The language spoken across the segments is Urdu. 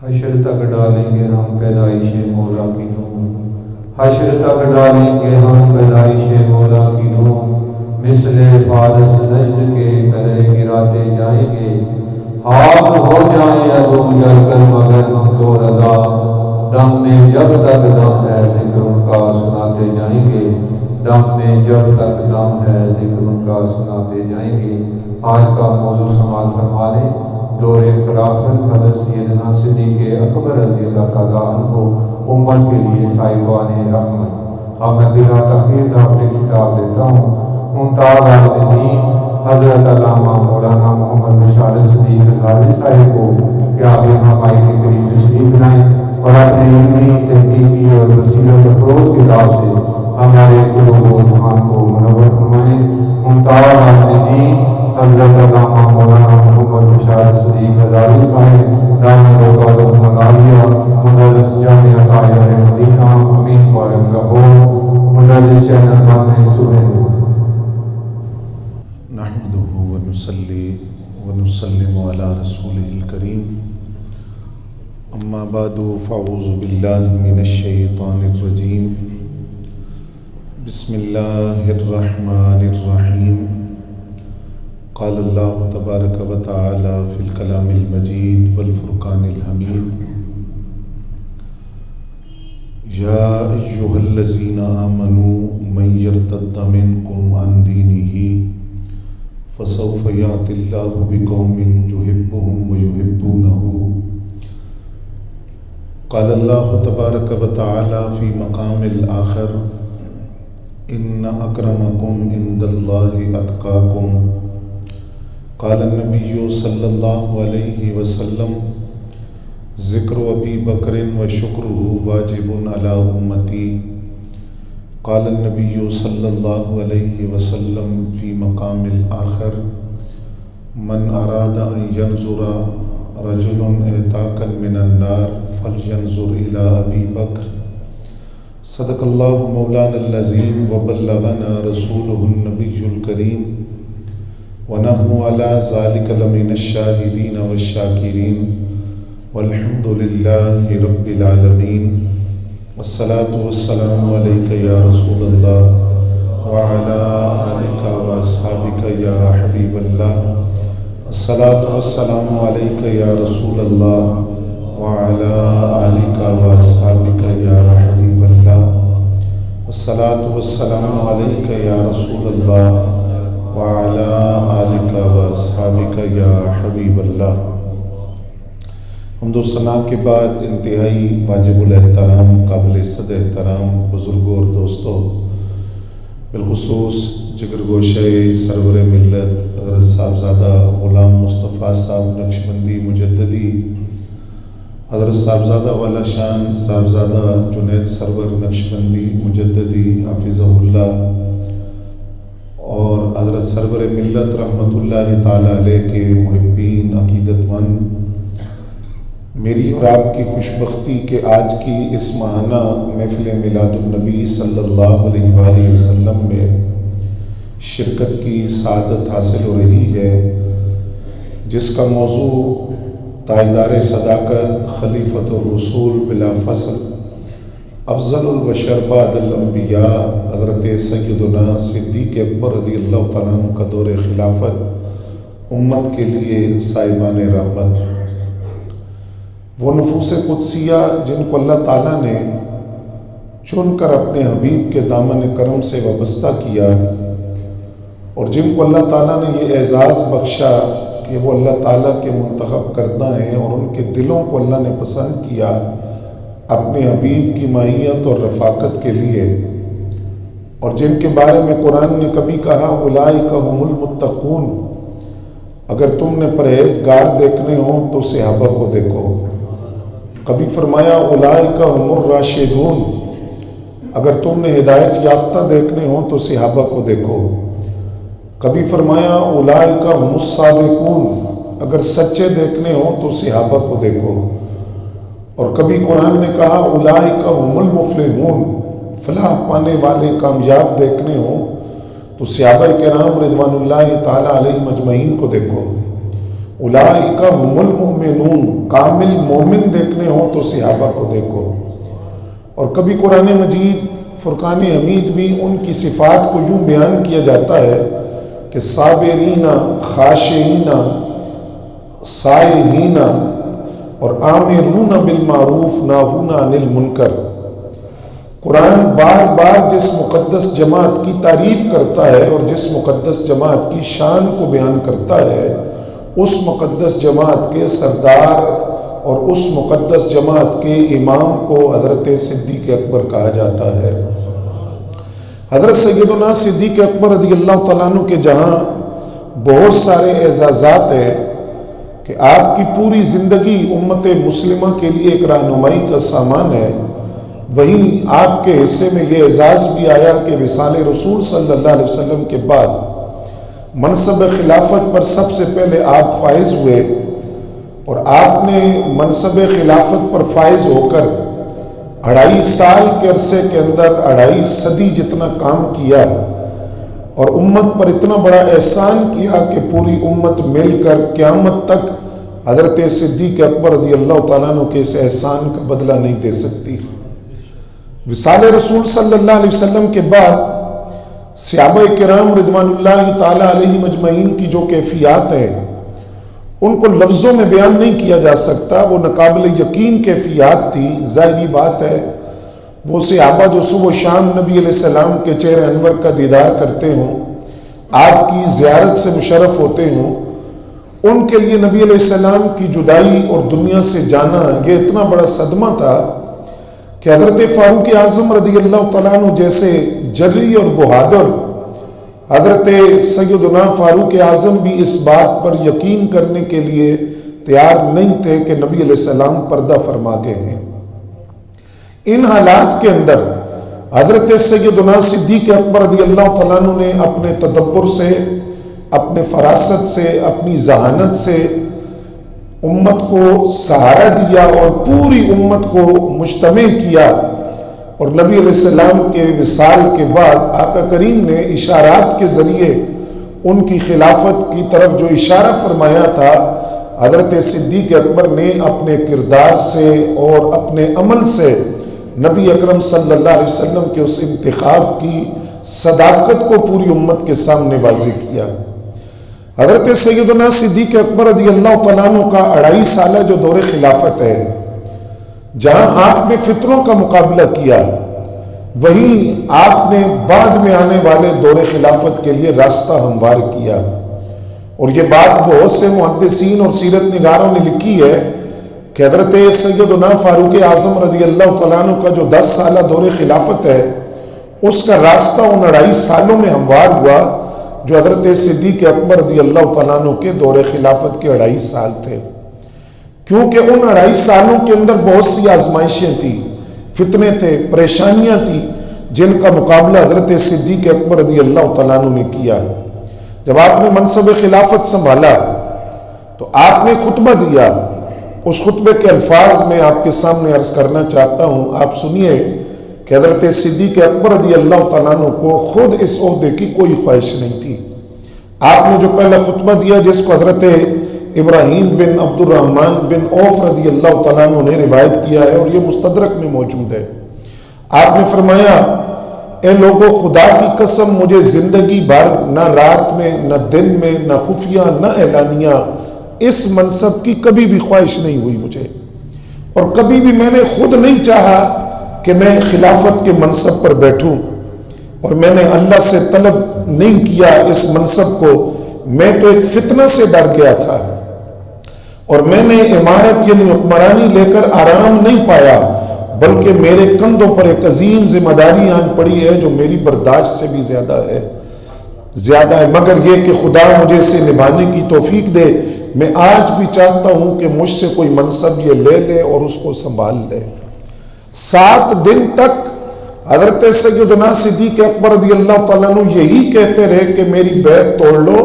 حشر تک ڈالیں گے ہم پیدائش مولا کی دھوم، حشر تک ڈالیں گے ہم پیدائش مولا کی دھوم، مثل فارس نجد کے گلے گراتے جائیں گے، خاک ہو جائیں ادو جل کر مگر ہم تو رضا، دم میں جب تک دم ہے ذکر ان کا سناتے جائیں گے، دم میں جب تک دم ہے ذکر ان کا سناتے جائیں گے۔ آج کا موضوع سماعت فرما لیں، دور خلافت حضرت سیدنا صدیق اکبر رضی اللہ تعالیٰ عنہ امت کے لیے صاحبان رحمت۔ اب میں بلا تاخیر دعوت خطاب دیتا ہوں ممتاز عالم دین حضرت علامہ مولانا محمد بشارت صدیق غازی صاحب کو کہ آپ یہاں مائی کے قریب تشریف لائیں اور اپنے علمی تحقیقی اور بصیرت افروز کتاب سے ہمارے قلوب و ذہان کو منور فرمائیں۔ ممتاز عالم دین حضرت علامہ مولانا محمد بشارت صدیق غازی صاحب دامت برکاتہ عالیہ، مدرس جامعہ طاہرہ مدینہ، امین بارک لاہور، مدرس چینل خانے صبح نور۔ نحمدہ ونصلی ونسلم علی رسولہ الکریم، اما بعد فاعوذ باللہ من الشیطان الرجیم، بسم اللہ الرحمن الرحیم۔ قال اللہ تبارک و تعالی فی الکلام المجید والفرقان الحمید، یا ایہا الذین آمنوا من یرتد منکم عن دینہ فسوف یأتی اللہ بقوم یحبہم ویحبونہ۔ قال اللہ تبارک و تعالی فی مقام الآخر، ان اکرمکم عند اللہ اتقاکم۔ قال النبی صلی اللہ علیہ وسلم، ذکر ابی بکر و شکرہ واجب علی امتی۔ قال النبی صلی اللہ علیہ وسلم فی مقام الآخر، من اراد ان ینظر رجل اعتاقا من النار فلینظر الی ابی بکر۔ صدق اللہ مولانا العظیم وبلغنا رسولہ النبی الکریم، ونحن علی ذلک لمن الشاہدین والشاکرین، والحمد للہ رب العالمین۔ والصلاة والسلام علیک یا رسول اللہ وعلی آلک واصحابک یا حبیب اللہ۔ الصلاة والسلام علیک یا رسول اللہ وعلی آلک واصحابک یا حبیب اللہ۔ الصلاة والسلام علیک یا رسول اللہ وعلی آلک واصحابک یا حبیب اللہ۔ حمد و ثنا کے بعد انتہائی واجب الاحترام، قابل صد احترام بزرگوں اور دوستوں، بالخصوص جگر گوشہ سرور ملت حضرت صاحبزادہ غلام مصطفیٰ صاحب نقشبندی مجددی، حضرت صاحبزادہ والا شان صاحبزادہ جنید سرور نقشبندی مجددی حافظہ اللہ، اور حضرت سرور ملت رحمۃ اللہ تعالیٰ علیہ کے محبین عقیدت مند، میری اور آپ کی خوشبختی کہ آج کی اس ماہانہ محفل میلاد النبی صلی اللہ علیہ وآلہ وسلم میں شرکت کی سعادت حاصل ہو رہی ہے، جس کا موضوع تاجدار صداقت خلیفۃ الرسول بلا فصل افضل البشر بعد الانبیاء حضرت سیدنا صدیق اکبر رضی اللہ تعالیٰ عنہ کا دور خلافت امت کے لیے صاحبان رحمت، وہ نفوس قدسیہ جن کو اللہ تعالیٰ نے چن کر اپنے حبیب کے دامن کرم سے وابستہ کیا، اور جن کو اللہ تعالیٰ نے یہ اعزاز بخشا کہ وہ اللہ تعالیٰ کے منتخب کردہ ہیں، اور ان کے دلوں کو اللہ نے پسند کیا اپنے حبیب کی معیت اور رفاقت کے لیے، اور جن کے بارے میں قرآن نے کبھی کہا اولئک هم المتقون، اگر تم نے پرہیزگار دیکھنے ہوں تو صحابہ کو دیکھو۔ کبھی فرمایا اولئک هم الراشدون، اگر تم نے ہدایت یافتہ دیکھنے ہوں تو صحابہ کو دیکھو۔ کبھی فرمایا اولئک هم الصادقون، اگر سچے دیکھنے ہوں تو صحابہ کو دیکھو۔ اور کبھی قرآن نے کہا اولئک هم المفلحون، فلاح پانے والے کامیاب دیکھنے ہوں تو صحابہ کرام رضوان اللہ تعالیٰ علیہ مجمعین کو دیکھو۔ اولئک هم المؤمنون، کامل مومن دیکھنے ہوں تو صحابہ کو دیکھو۔ اور کبھی قرآن مجید فرقان حمید بھی ان کی صفات کو یوں بیان کیا جاتا ہے کہ صابرین، خاشعین، سائحین اور آمرون بالمعروف ناہون عن المنکر۔ قرآن بار بار جس مقدس جماعت کی تعریف کرتا ہے اور جس مقدس جماعت کی شان کو بیان کرتا ہے، اس مقدس جماعت کے سردار اور اس مقدس جماعت کے امام کو حضرت صدیق اکبر کہا جاتا ہے۔ حضرت سیدنا صدیق اکبر رضی اللہ تعالیٰ عنہ کے جہاں بہت سارے اعزازات ہیں کہ آپ کی پوری زندگی امت مسلمہ کے لیے ایک رہنمائی کا سامان ہے، وہیں آپ کے حصے میں یہ اعزاز بھی آیا کہ وصال رسول صلی اللہ علیہ وسلم کے بعد منصب خلافت پر سب سے پہلے آپ فائز ہوئے، اور آپ نے منصب خلافت پر فائز ہو کر 2.5 سال کے عرصے کے اندر 2.5 صدی جتنا کام کیا، اور امت پر اتنا بڑا احسان کیا کہ پوری امت مل کر قیامت تک حضرت صدیق اکبر رضی اللہ تعالیٰ عنہ کے اس احسان کا بدلہ نہیں دے سکتی۔ وصال رسول صلی اللہ علیہ وسلم کے بعد صحابہ کرام رضوان اللہ تعالیٰ علیہ مجمعین کی جو کیفیات ہیں ان کو لفظوں میں بیان نہیں کیا جا سکتا، وہ ناقابل یقین کیفیات تھی۔ ظاہری بات ہے وہ صحابہ جو صبح و شام نبی علیہ السلام کے چہرے انور کا دیدار کرتے ہوں، آپ کی زیارت سے مشرف ہوتے ہوں، ان کے لیے نبی علیہ السلام کی جدائی اور دنیا سے جانا یہ اتنا بڑا صدمہ تھا کہ حضرت فاروق اعظم رضی اللہ تعالیٰ عنہ جیسے جری اور بہادر حضرت سیدنا فاروق اعظم بھی اس بات پر یقین کرنے کے لیے تیار نہیں تھے کہ نبی علیہ السلام پردہ فرما گئے ہیں۔ ان حالات کے اندر حضرت سیدنا صدیق اکبر رضی اللہ تعالیٰ عنہ نے اپنے تدبر سے، اپنے فراست سے، اپنی ذہانت سے امت کو سہارا دیا اور پوری امت کو مجتمع کیا، اور نبی علیہ السلام کے وصال کے بعد آقا کریم نے اشارات کے ذریعے ان کی خلافت کی طرف جو اشارہ فرمایا تھا، حضرت صدیق اکبر نے اپنے کردار سے اور اپنے عمل سے نبی اکرم صلی اللہ علیہ وسلم کے اس انتخاب کی صداقت کو پوری امت کے سامنے واضح کیا۔ حضرت سیدنا صدیق اکبر رضی اللہ تعالیٰ عنہ کا 2.5 سالہ جو دور خلافت ہے، جہاں آپ نے فطروں کا مقابلہ کیا، وہیں آپ نے بعد میں آنے والے دور خلافت کے لیے راستہ ہموار کیا۔ اور یہ بات بہت سے محدثین اور سیرت نگاروں نے لکھی ہے کہ حضرت سیدنا فاروق اعظم رضی اللہ تعالیٰ عنہ کا جو 10 سالہ دور خلافت ہے، اس کا راستہ ان 2.5 سالوں میں ہموار ہوا جو حضرت صدیق اکبر رضی اللہ تعالیٰ عنہ کے دور خلافت کے 2.5 سال تھے، کیونکہ ان 2.5 سالوں کے اندر بہت سی آزمائشیں تھیں، فتنے تھے، پریشانیاں تھیں، جن کا مقابلہ حضرت صدیق اکبر رضی اللہ تعالیٰ عنہ نے کیا۔ جب آپ نے منصب خلافت سنبھالا تو آپ نے خطبہ دیا، اس خطبے کے الفاظ میں آپ کے سامنے عرض کرنا چاہتا ہوں، آپ سنیے کہ حضرت صدیق اکبر رضی اللہ تعالیٰ عنہ کو خود اس عہدے کی کوئی خواہش نہیں تھی۔ آپ نے جو پہلا خطبہ دیا، جس کو حضرت ابراہیم بن عبد الرحمن بن عوف رضی اللہ تعالیٰ عنہ نے روایت کیا ہے اور یہ مستدرک میں موجود ہے، آپ نے فرمایا، اے لوگو، خدا کی قسم مجھے زندگی بھر نہ رات میں، نہ دن میں، نہ خفیہ، نہ اعلانیہ اس منصب کی کبھی بھی خواہش نہیں ہوئی مجھے، اور کبھی بھی میں نے خود نہیں چاہا کہ میں خلافت کے منصب پر بیٹھوں، اور میں نے اللہ سے طلب نہیں کیا اس منصب کو، میں تو ایک فتنہ سے ڈر گیا تھا، اور میں نے امارت یعنی حکمرانی لے کر آرام نہیں پایا، بلکہ میرے کندھوں پر ایک عظیم ذمہ داری آن پڑی ہے جو میری برداشت سے بھی زیادہ ہے، مگر یہ کہ خدا مجھے اسے نبھانے کی توفیق دے۔ میں آج بھی چاہتا ہوں کہ مجھ سے کوئی منصب یہ لے لے اور اس کو سنبھال لے۔ 7 دن تک حضرت سیدنا صدیق اکبر رضی اللہ تعالیٰ عنہ یہی کہتے رہے کہ میری بیعت توڑ لو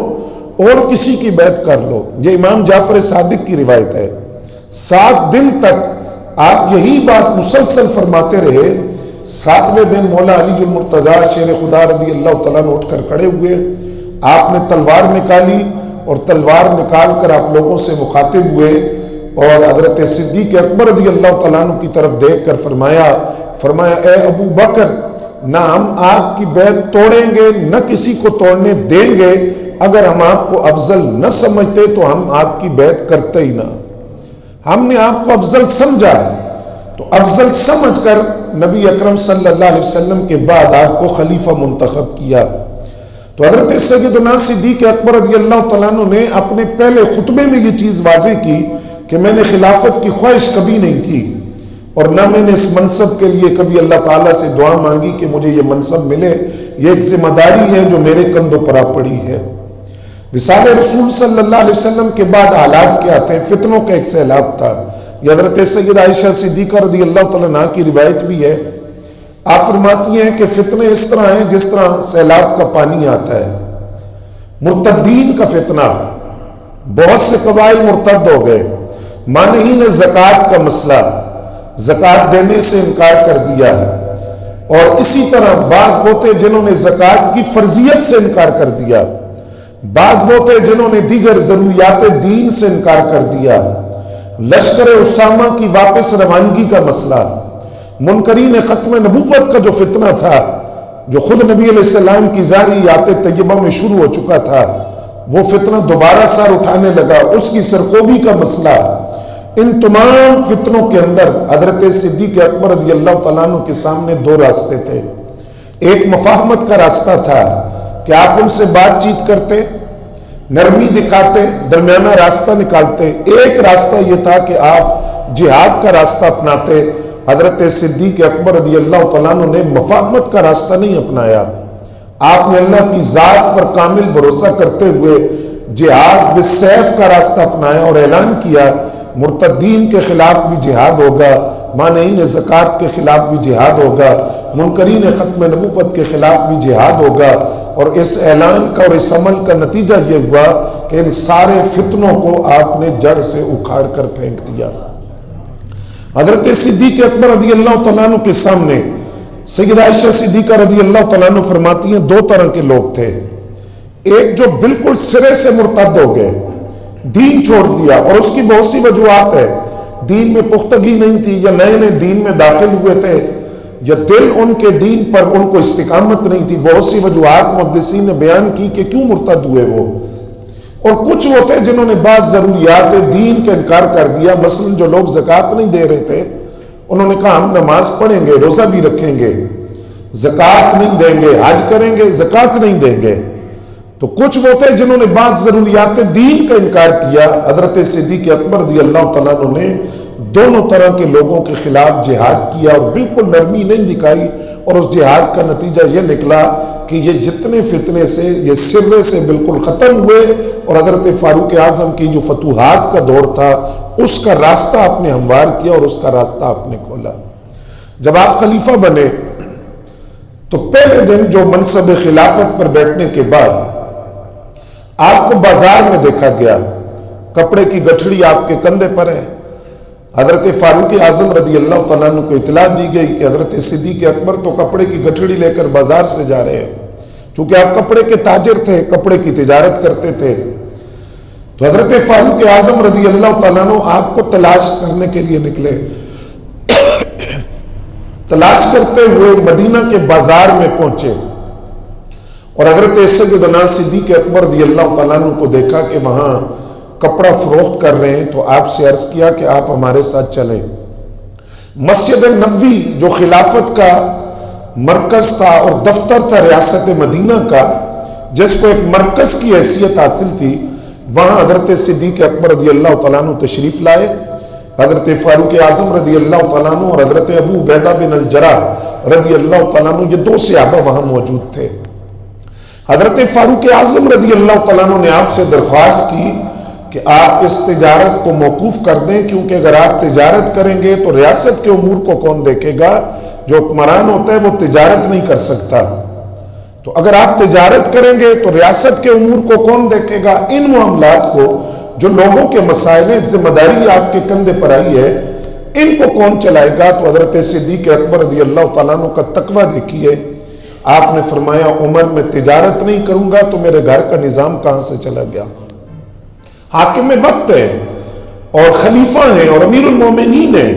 اور کسی کی بیعت کر لو، یہ امام جعفر صادق کی روایت ہے۔ 7 دن تک آپ یہی بات مسلسل فرماتے رہے۔ 7ویں دن مولا علی المرتضیٰ شیر خدا رضی اللہ تعالیٰ عنہ اٹھ کر کھڑے ہوئے، آپ نے تلوار نکالی اور تلوار نکال کر آپ لوگوں سے مخاطب ہوئے اور حضرت صدیق اکبر رضی اللہ تعالیٰ عنہ کی طرف دیکھ کر فرمایا اے ابو بکر، نہ ہم آپ کی بیعت توڑیں گے نہ کسی کو توڑنے دیں گے، اگر ہم آپ کو افضل نہ سمجھتے تو ہم آپ کی بیعت کرتے ہی نہ، ہم نے آپ کو افضل سمجھا تو افضل سمجھ کر نبی اکرم صلی اللہ علیہ وسلم کے بعد آپ کو خلیفہ منتخب کیا۔ تو حضرت سیدنا صدیق اکبر رضی اللہ تعالیٰ عنہ نے اپنے پہلے خطبے میں یہ چیز واضح کی کہ میں نے خلافت کی خواہش کبھی نہیں کی اور نہ میں نے اس منصب کے لیے کبھی اللہ تعالیٰ سے دعا مانگی کہ مجھے یہ منصب ملے، یہ ایک ذمہ داری ہے جو میرے کندھوں پر آ پڑی ہے۔ وصال رسول صلی اللہ علیہ وسلم کے بعد حالات کیا تھے؟ فتنوں کا ایک سیلاب تھا۔ یہ حضرت سیدہ عائشہ صدیقہ رضی اللہ تعالیٰ عنہ کی روایت بھی ہے۔ آپ فرماتی ہیں کہ فتنے اس طرح ہیں جس طرح سیلاب کا پانی آتا ہے۔ مرتدین کا فتنہ، بہت سے قبائل مرتد ہو گئے، مانعین زکوٰۃ کا مسئلہ، زکوٰۃ دینے سے انکار کر دیا، اور اسی طرح بعض وہ تھے جنہوں نے زکوٰۃ کی فرضیت سے انکار کر دیا، بعض وہ تھے جنہوں نے دیگر ضروریات دین سے انکار کر دیا، لشکر اسامہ کی واپس روانگی کا مسئلہ، منکرین ختم نبوت کا جو فتنہ تھا جو خود نبی علیہ السلام کی ذاریات طیبہ میں شروع ہو چکا تھا، وہ فتنہ دوبارہ سر اٹھانے لگا، اس کی سرکوبی کا مسئلہ۔ ان تمام فتنوں کے اندر حضرت صدیق اکبر رضی اللہ تعالیٰ عنہ کے سامنے دو راستے تھے۔ ایک مفاہمت کا راستہ تھا کہ آپ ان سے بات چیت کرتے، نرمی دکھاتے، درمیانہ راستہ نکالتے۔ ایک راستہ یہ تھا کہ آپ جہاد کا راستہ اپناتے۔ حضرت صدیق اکبر رضی اللہ تعالیٰ عنہ نے مفاہمت کا راستہ نہیں اپنایا، آپ نے اللہ کی ذات پر کامل بھروسہ کرتے ہوئے جہاد بالسیف کا راستہ اپنایا اور اعلان کیا مرتدین کے خلاف بھی جہاد ہوگا، مانعین زکوٰۃ کے خلاف بھی جہاد ہوگا، منکرین ختم نبوت کے خلاف بھی جہاد ہوگا۔ اور اس اعلان کا اور اس عمل کا نتیجہ یہ ہوا کہ ان سارے فتنوں کو آپ نے جڑ سے اکھاڑ کر پھینک دیا۔ حضرت صدیق اکبر رضی اللہ تعالیٰ عنہ کے سامنے سیدہ عائشہ صدیقہ رضی اللہ تعالیٰ عنہ فرماتی ہیں دو طرح کے لوگ تھے، ایک جو بالکل سرے سے مرتد ہو گئے، دین چھوڑ دیا، اور اس کی بہت سی وجوہات ہے، دین میں پختگی نہیں تھی، یا نئے نئے دین میں داخل ہوئے تھے، یا دل ان کے دین پر ان کو استقامت نہیں تھی، بہت سی وجوہات محدثین نے بیان کی کہ کیوں مرتد ہوئے وہ۔ اور کچھ وہ تھے جنہوں نے بعض ضروریات دین کا انکار کر دیا، مثلا جو لوگ زکوٰۃ نہیں دے رہے تھے، انہوں نے کہا ہم نماز پڑھیں گے، روزہ بھی رکھیں گے، زکوٰۃ نہیں دیں گے، حج کریں گے، زکوٰۃ نہیں دیں گے۔ تو کچھ وہ تھے جنہوں نے بعض ضروریات دین کا انکار کیا۔ حضرت صدیق اکبر رضی اللہ تعالیٰ عنہ نے دونوں طرح کے لوگوں کے خلاف جہاد کیا اور بالکل نرمی نہیں دکھائی، اور اس جہاد کا نتیجہ یہ نکلا کہ یہ جتنے فتنے سے یہ سرے سے بالکل ختم ہوئے، اور حضرت فاروق اعظم کی جو فتوحات کا دور تھا اس کا راستہ آپ نے ہموار کیا اور اس کا راستہ آپ نے کھولا۔ جب آپ خلیفہ بنے تو پہلے دن جو منصب خلافت پر بیٹھنے کے بعد آپ کو بازار میں دیکھا گیا، کپڑے کی گٹھڑی آپ کے کندھے پر ہے۔ حضرت فاروق اعظم رضی اللہ تعالیٰ عنہ کو اطلاع دی گئی کہ حضرت صدیق اکبر تو کپڑے کی گٹھڑی لے کر بازار سے جا رہے ہیں، چونکہ آپ کپڑے کے تاجر تھے، کپڑے کی تجارت کرتے تھے۔ تو حضرت فاروق اعظم رضی اللہ تعالیٰ عنہ آپ کو تلاش کرنے کے لیے نکلے، تلاش کرتے ہوئے مدینہ کے بازار میں پہنچے، اور حضرت سیدنا صدیق اکبر رضی اللہ تعالیٰ عنہ کو دیکھا کہ وہاں کپڑا فروخت کر رہے ہیں، تو آپ سے عرض کیا کہ آپ ہمارے ساتھ چلیں۔ مسجد نبوی جو خلافت کا مرکز تھا اور دفتر تھا ریاست مدینہ کا، جس کو ایک مرکز کی حیثیت حاصل تھی، وہاں حضرت صدیق اکبر رضی اللہ تعالیٰ عنہ تشریف لائے۔ حضرت فاروق اعظم رضی اللہ تعالیٰ عنہ اور حضرت ابو عبیدہ بن الجراح رضی اللہ تعالیٰ عنہ، یہ دو صحابہ وہاں موجود تھے۔ حضرت فاروق اعظم رضی اللہ تعالیٰ عنہ نے آپ سے درخواست کی کہ آپ اس تجارت کو موقوف کر دیں، کیونکہ اگر آپ تجارت کریں گے تو ریاست کے امور کو کون دیکھے گا؟ جو حکمران ہوتا ہے وہ تجارت نہیں کر سکتا، تو اگر آپ تجارت کریں گے تو ریاست کے امور کو کون دیکھے گا؟ ان معاملات کو جو لوگوں کے مسائل ہیں، ذمہ داری آپ کے کندھے پر آئی ہے، ان کو کون چلائے گا؟ تو حضرت صدیق اکبر رضی اللہ تعالیٰ عنہ کا تقویٰ دیکھیے، آپ نے فرمایا عمر میں تجارت نہیں کروں گا تو میرے گھر کا نظام کہاں سے چلا گیا؟ حاکم وقت ہیں اور خلیفہ ہیں اور امیر المومنین ہیں،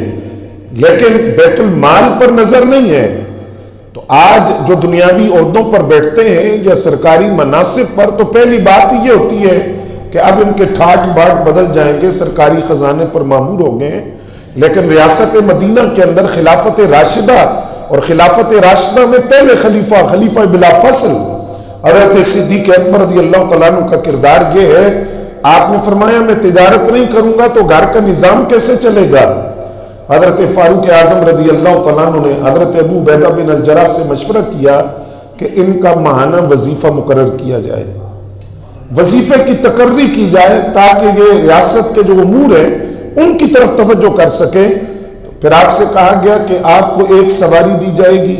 لیکن بیت المال پر نظر نہیں ہے۔ تو آج جو دنیاوی عہدوں پر بیٹھتے ہیں یا سرکاری مناصب پر، تو پہلی بات یہ ہوتی ہے کہ اب ان کے ٹھاٹ باٹ بدل جائیں گے، سرکاری خزانے پر مامور ہو گئے ہیں۔ لیکن ریاست مدینہ کے اندر خلافت راشدہ، اور خلافت راشدہ میں پہلے خلیفہ بلا فصل حضرت صدیق اکبر رضی اللہ تعالیٰ عنہ کا کردار یہ ہے، آپ نے فرمایا میں تجارت نہیں کروں گا تو گھر کا نظام کیسے چلے گا؟ حضرت فاروق اعظم رضی اللہ تعالیٰ عنہ نے حضرت ابو عبیدہ بن الجراح سے مشورہ کیا کہ ان کا ماہانہ وظیفہ مقرر کیا جائے، وظیفے کی تقرری کی جائے تاکہ یہ ریاست کے جو امور ہیں ان کی طرف توجہ کر سکے۔ پھر آپ سے کہا گیا کہ آپ کو ایک سواری دی جائے گی،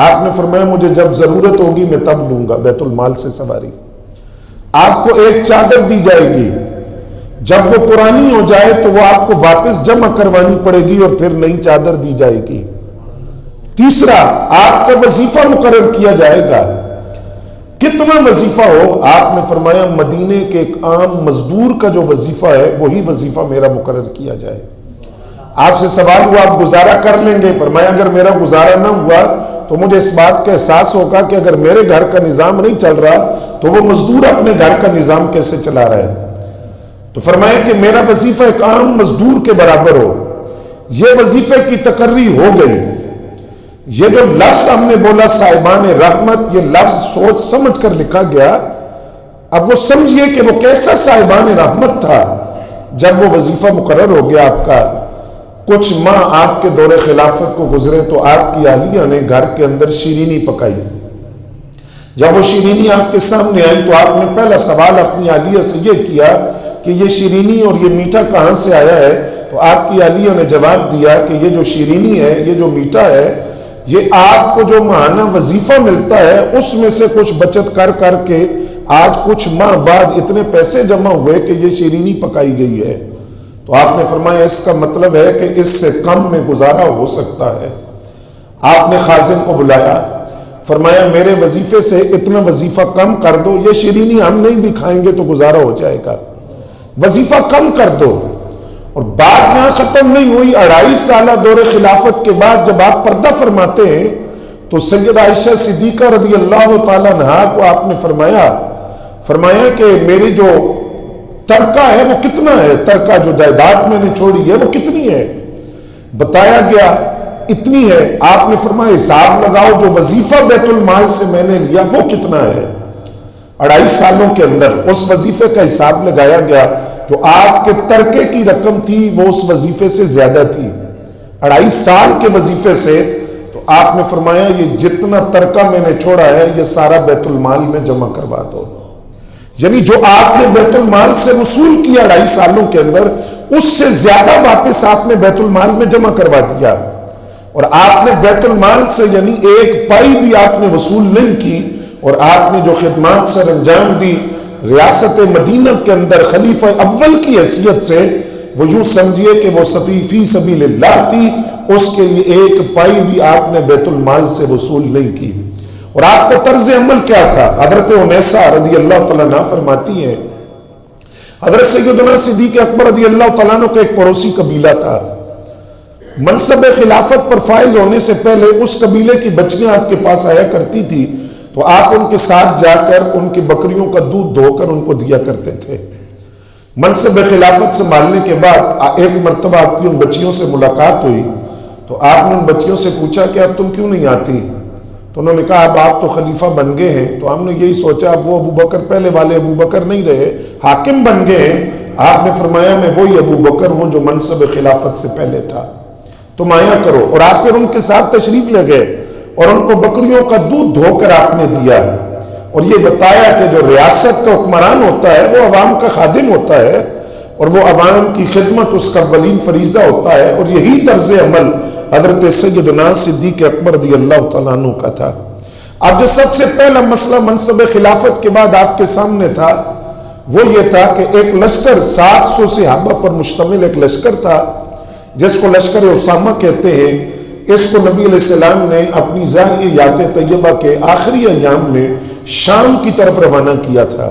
آپ نے فرمایا مجھے جب ضرورت ہوگی میں تب لوں گا بیت المال سے سواری۔ آپ کو ایک چادر دی جائے گی، جب وہ پرانی ہو جائے تو وہ آپ کو واپس جمع کروانی پڑے گی اور پھر نئی چادر دی جائے گی۔ تیسرا، آپ کا وظیفہ مقرر کیا جائے گا، کتنا وظیفہ ہو؟ آپ نے فرمایا مدینے کے ایک عام مزدور کا جو وظیفہ ہے وہی وظیفہ میرا مقرر کیا جائے۔ آپ سے سوال ہوا آپ گزارا کر لیں گے؟ فرمایا اگر میرا گزارا نہ ہوا تو مجھے اس بات کا احساس ہوگا کہ اگر میرے گھر کا نظام نہیں چل رہا تو وہ مزدور اپنے گھر کا نظام کیسے چلا رہا ہے۔ تو فرمایا کہ میرا وظیفہ ایک عام مزدور کے برابر ہو۔ یہ وظیفے کی تقرری ہو گئی۔ یہ جو لفظ ہم نے بولا صاحبان رحمت، یہ لفظ سوچ سمجھ کر لکھا گیا۔ اب وہ سمجھئے کہ وہ کیسا صاحبان رحمت تھا۔ جب وہ وظیفہ مقرر ہو گیا آپ کا، کچھ ماہ آپ کے دور خلافت کو گزرے تو آپ کی اہلیہ نے گھر کے اندر شیرینی پکائی۔ جب وہ شیرینی آپ کے سامنے آئی تو آپ نے پہلا سوال اپنی اہلیہ سے یہ کیا کہ یہ شیرینی اور یہ میٹھا کہاں سے آیا ہے؟ تو آپ کی اہلیہ نے جواب دیا کہ یہ جو شیرینی ہے، یہ جو میٹھا ہے، یہ آپ کو جو ماہانہ وظیفہ ملتا ہے اس میں سے کچھ بچت کر کر کے آج کچھ ماہ بعد اتنے پیسے جمع ہوئے کہ یہ شیرینی پکائی گئی ہے۔ تو آپ نے فرمایا اس کا مطلب ہے کہ اس سے کم میں گزارا ہو سکتا ہے۔ آپ نے خازن کو بلایا، فرمایا میرے وظیفے سے اتنا وظیفہ کم کر دو، یہ شیرینی ہم نہیں بھی کھائیں گے تو گزارا ہو جائے گا، وظیفہ کم کر دو۔ اور بات یہاں ختم نہیں ہوئی۔ 2.5 سالہ دور خلافت کے بعد جب آپ پردہ فرماتے ہیں تو سیدہ عائشہ صدیقہ رضی اللہ تعالیٰ عنہا کو آپ نے فرمایا کہ میری جو ترکہ ہے وہ کتنا ہے، ترکہ جو جائیداد میں نے چھوڑی ہے وہ کتنی ہے؟ بتایا گیا اتنی ہے۔ آپ نے فرمایا حساب لگاؤ جو وظیفہ بیت المال سے میں نے لیا وہ کتنا ہے۔ 2.5 سالوں کے اندر اس وظیفے کا حساب لگایا گیا، جو آپ کے ترکے کی رقم تھی وہ اس وظیفے سے زیادہ تھی 2.5 سال کے وظیفے سے۔ تو آپ نے فرمایا یہ جتنا ترکہ میں نے چھوڑا ہے یہ سارا بیت المال میں جمع کروا دو۔ یعنی جو آپ نے بیت المال سے وصول کیا 2.5 سالوں کے اندر، اس سے زیادہ واپس آپ نے بیت المال میں جمع کروا دیا۔ اور آپ نے بیت المال سے یعنی ایک پائی بھی آپ نے وصول نہیں کی، اور آپ نے جو خدمات سر انجام دی ریاست مدینہ کے اندر خلیفہ اول کی حیثیت سے، وہ یوں سمجھیے کہ وہ فی سبیل اللہ تھی، اس کے لیے ایک پائی بھی آپ نے بیت المال سے وصول نہیں کی۔ اور آپ کا طرز عمل کیا تھا؟ حضرت انیسہ رضی اللہ تعالیٰ عنہ فرماتی ہیں حضرت سیدنا صدیق اکبر رضی اللہ تعالیٰ عنہ کا ایک پڑوسی قبیلہ تھا، منصب خلافت پر فائز ہونے سے پہلے اس قبیلے کی بچیاں آپ کے پاس آیا کرتی تھی تو آپ ان کے ساتھ جا کر ان کی بکریوں کا دودھ دھو کر ان کو دیا کرتے تھے۔ منصب خلافت سنبھالنے کے بعد ایک مرتبہ آپ کی ان بچیوں سے ملاقات ہوئی تو آپ نے ان بچیوں سے پوچھا کہ اب تم کیوں نہیں آتی؟ تو انہوں نے کہا اب آپ تو خلیفہ بن گئے ہیں۔ تو ہم نے یہی سوچا اب وہ ابو بکر پہلے والے ابو بکر نہیں رہے، حاکم بن گئے ہیں۔ آپ نے فرمایا میں وہی ابو بکر ہوں جو منصب خلافت سے پہلے تھا، تم آیا کرو۔ اور آپ پھر ان کے ساتھ تشریف لے گئے اور ان کو بکریوں کا دودھ دھو کر آپ نے دیا، اور یہ بتایا کہ جو ریاست کا حکمران ہوتا ہے وہ عوام کا خادم ہوتا ہے، اور وہ عوام کی خدمت اس کا اولین فریضہ ہوتا ہے۔ اور یہی طرز عمل حضرت سیدنا صدیق اکبر رضی اللہ تعالیٰ عنہ کا تھا۔ اب جو سب سے پہلا مسئلہ منصب خلافت کے بعد آپ کے سامنے تھا وہ یہ تھا کہ ایک لشکر 700 صحابہ پر مشتمل ایک لشکر تھا جس کو لشکر اسامہ کہتے ہیں۔ اس کو نبی علیہ السلام نے اپنی ظاہری حیات طیبہ کے آخری ایام میں شام کی طرف روانہ کیا تھا۔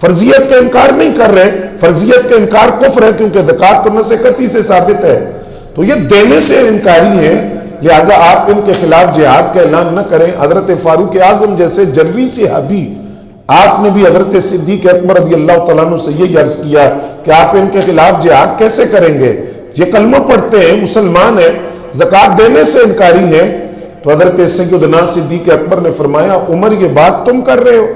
فرضیت کا انکار نہیں کر رہے، فرضیت کا انکار کفر ہے، کیونکہ زکوٰۃ تو نص قطعی سے ثابت ہے، تو یہ دینے سے انکاری ہے، لہٰذا آپ ان کے خلاف جہاد کا اعلان نہ کریں۔ حضرت فاروق اعظم جیسے جلوی صحابی، آپ نے بھی حضرت صدیق اکبر رضی اللہ تعالیٰ عنہ سے یہ عرض کیا کہ آپ ان کے خلاف جہاد کیسے کریں گے، یہ کلمہ پڑھتے ہیں، مسلمان ہیں، زکوٰۃ دینے سے انکاری ہیں۔ تو حضرت سیدنا صدیق اکبر نے فرمایا عمر یہ بات تم کر رہے ہو،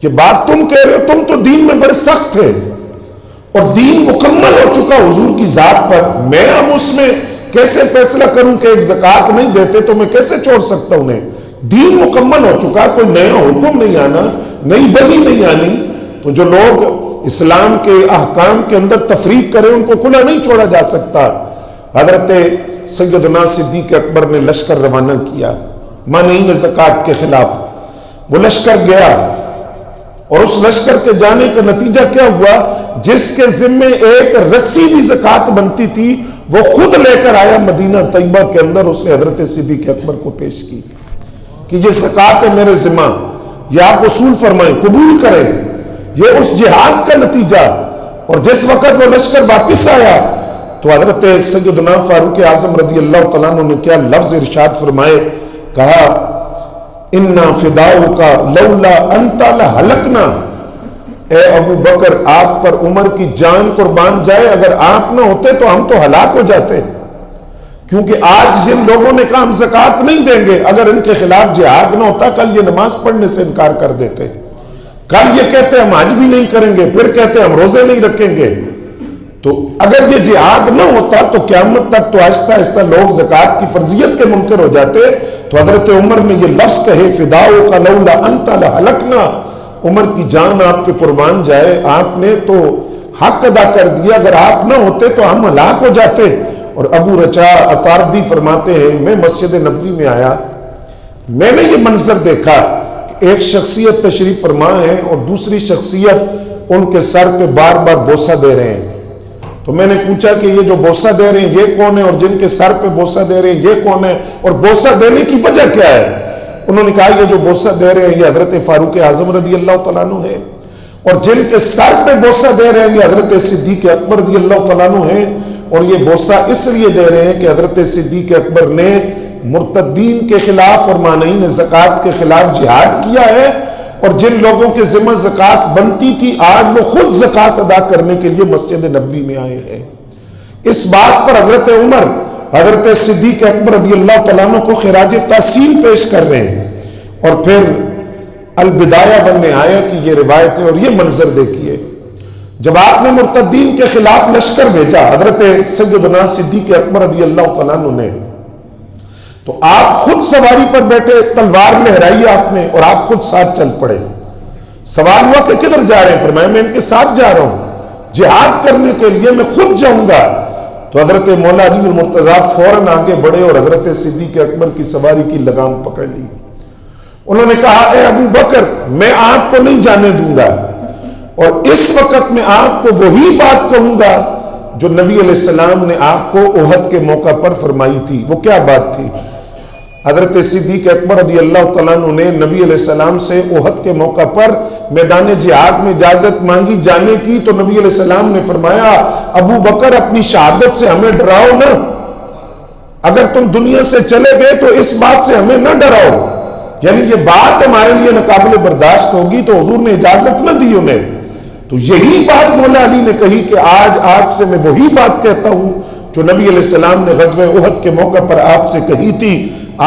یہ بات تم کہہ رہے ہو، تم تو دین میں بڑے سخت تھے اور دین مکمل ہو چکا حضور کی ذات پر، میں اب اس میں کیسے فیصلہ کروں کہ ایک زکوٰۃ نہیں دیتے تو میں کیسے چھوڑ سکتا ہوں انہیں؟ دین مکمل ہو چکا، کوئی نیا حکم نہیں آنا، نئی وحی نہیں آنی، تو جو لوگ اسلام کے احکام کے اندر تفریق کریں ان کو کھلا نہیں چھوڑا جا سکتا۔ حضرت سیدنا صدیق اکبر نے لشکر روانہ کیا مانعین زکوٰۃ کے خلاف، وہ لشکر گیا اور اس لشکر کے جانے کا نتیجہ کیا ہوا؟ جس کے ذمے ایک رسی بھی زکوٰۃ بنتی تھی وہ خود لے کر آیا مدینہ طیبہ کے اندر، اس نے حضرت صدیق اکبر کو پیش کی کہ یہ زکوٰۃ ہے میرے ذمہ، یہ آپ وصول فرمائیں، قبول کریں۔ یہ اس جہاد کا نتیجہ۔ اور جس وقت وہ لشکر واپس آیا تو حضرت سیدنا فاروق اعظم رضی اللہ تعالیٰ عنہ نے کیا لفظ ارشاد فرمائے، کہا اِنَّا فِدَاؤُكَ لَوْلَا أَنْتَ لَهَلَكْنَا، اے ابو بکر آپ پر عمر کی جان قربان جائے، اگر آپ نہ ہوتے تو ہم تو ہلاک ہو جاتے، کیونکہ آج جن لوگوں نے کہا ہم زکوٰۃ نہیں دیں گے، اگر ان کے خلاف جہاد نہ ہوتا کل یہ نماز پڑھنے سے انکار کر دیتے، کل یہ کہتے ہم آج بھی نہیں کریں گے، پھر کہتے ہم روزے نہیں رکھیں گے۔ تو اگر یہ جہاد نہ ہوتا تو قیامت تک تو آہستہ آہستہ لوگ زکوٰۃ کی فرضیت کے منکر ہو جاتے۔ تو حضرت عمر نے یہ لفظ کہے فداؤک لولا انت لہلکنا، عمر کی جان آپ پہ قربان جائے، آپ نے تو حق ادا کر دیا، اگر آپ نہ ہوتے تو ہم ہلاک ہو جاتے۔ اور ابو رچا اطاردی فرماتے ہیں میں مسجد نبوی میں آیا، میں نے یہ منظر دیکھا کہ ایک شخصیت تشریف فرما ہے اور دوسری شخصیت ان کے سر پہ بار بار بوسہ دے رہے ہیں۔ تو میں نے پوچھا کہ یہ جو بوسہ دے رہے ہیں یہ کون ہے، اور جن کے سر پہ بوسہ دے رہے ہیں یہ کون ہے، اور بوسہ دینے کی وجہ کیا ہے؟ انہوں نے کہا یہ جو بوسہ دے رہے ہیں یہ حضرت فاروق اعظم رضی اللہ تعالیٰ عنہ ہے، اور جن کے سر پہ بوسہ دے رہے ہیں یہ حضرت صدیق اکبر رضی اللہ تعالیٰ عنہ ہے، اور یہ بوسہ اس لیے دے رہے ہیں کہ حضرت صدیق اکبر نے مرتدین کے خلاف اور مانعین زکوٰۃ کے خلاف جہاد کیا ہے، اور جن لوگوں کے ذمہ زکوٰۃ بنتی تھی آج وہ خود زکوٰۃ ادا کرنے کے لیے مسجد نبوی میں آئے ہیں۔ اس بات پر حضرت عمر حضرت صدیق اکبر رضی اللہ تعالیٰ عنہ کو خراج تحسین پیش کر رہے ہیں، اور پھر البدایہ والنہایہ کی یہ روایت ہے اور یہ منظر دیکھیے، جب آپ نے مرتدین کے خلاف لشکر بھیجا حضرت سیدنا صدیق اکبر رضی اللہ تعالیٰ عنہ نے، تو آپ خود سواری پر بیٹھے، تلوار لہرائی آپ نے اور آپ خود ساتھ چل پڑے۔ سوال ہوا کہ کدھر جا رہے ہیں؟ فرمایا میں ان کے ساتھ جا رہا ہوں، جہاد کرنے کے لیے میں خود جاؤں گا۔ تو حضرت مولا علی المرتضیٰ فوراً آگے بڑھے اور حضرت صدیق اکبر کی سواری کی لگام پکڑ لی۔ انہوں نے کہا اے ابو بکر میں آپ کو نہیں جانے دوں گا، اور اس وقت میں آپ کو وہی بات کہوں گا جو نبی علیہ السلام نے آپ کو احد کے موقع پر فرمائی تھی۔ وہ کیا بات تھی؟ حضرت صدیق اکبر رضی اللہ تعالیٰ عنہ نے نبی علیہ السلام سے احد کے موقع پر میدان جہاد میں اجازت مانگی جانے کی، تو نبی علیہ السلام نے فرمایا ابو بکر اپنی شہادت سے ہمیں ڈراؤ نہ، اگر تم دنیا سے چلے گئے تو اس بات سے ہمیں نہ ڈراؤ، یعنی یہ بات ہمارے لیے ناقابل برداشت ہوگی، تو حضور نے اجازت نہ دی انہیں۔ تو یہی بات مولا علی نے کہی کہ آج آپ سے میں وہی بات کہتا ہوں جو نبی علیہ السلام نے غزوہ احد کے موقع پر آپ سے کہی تھی،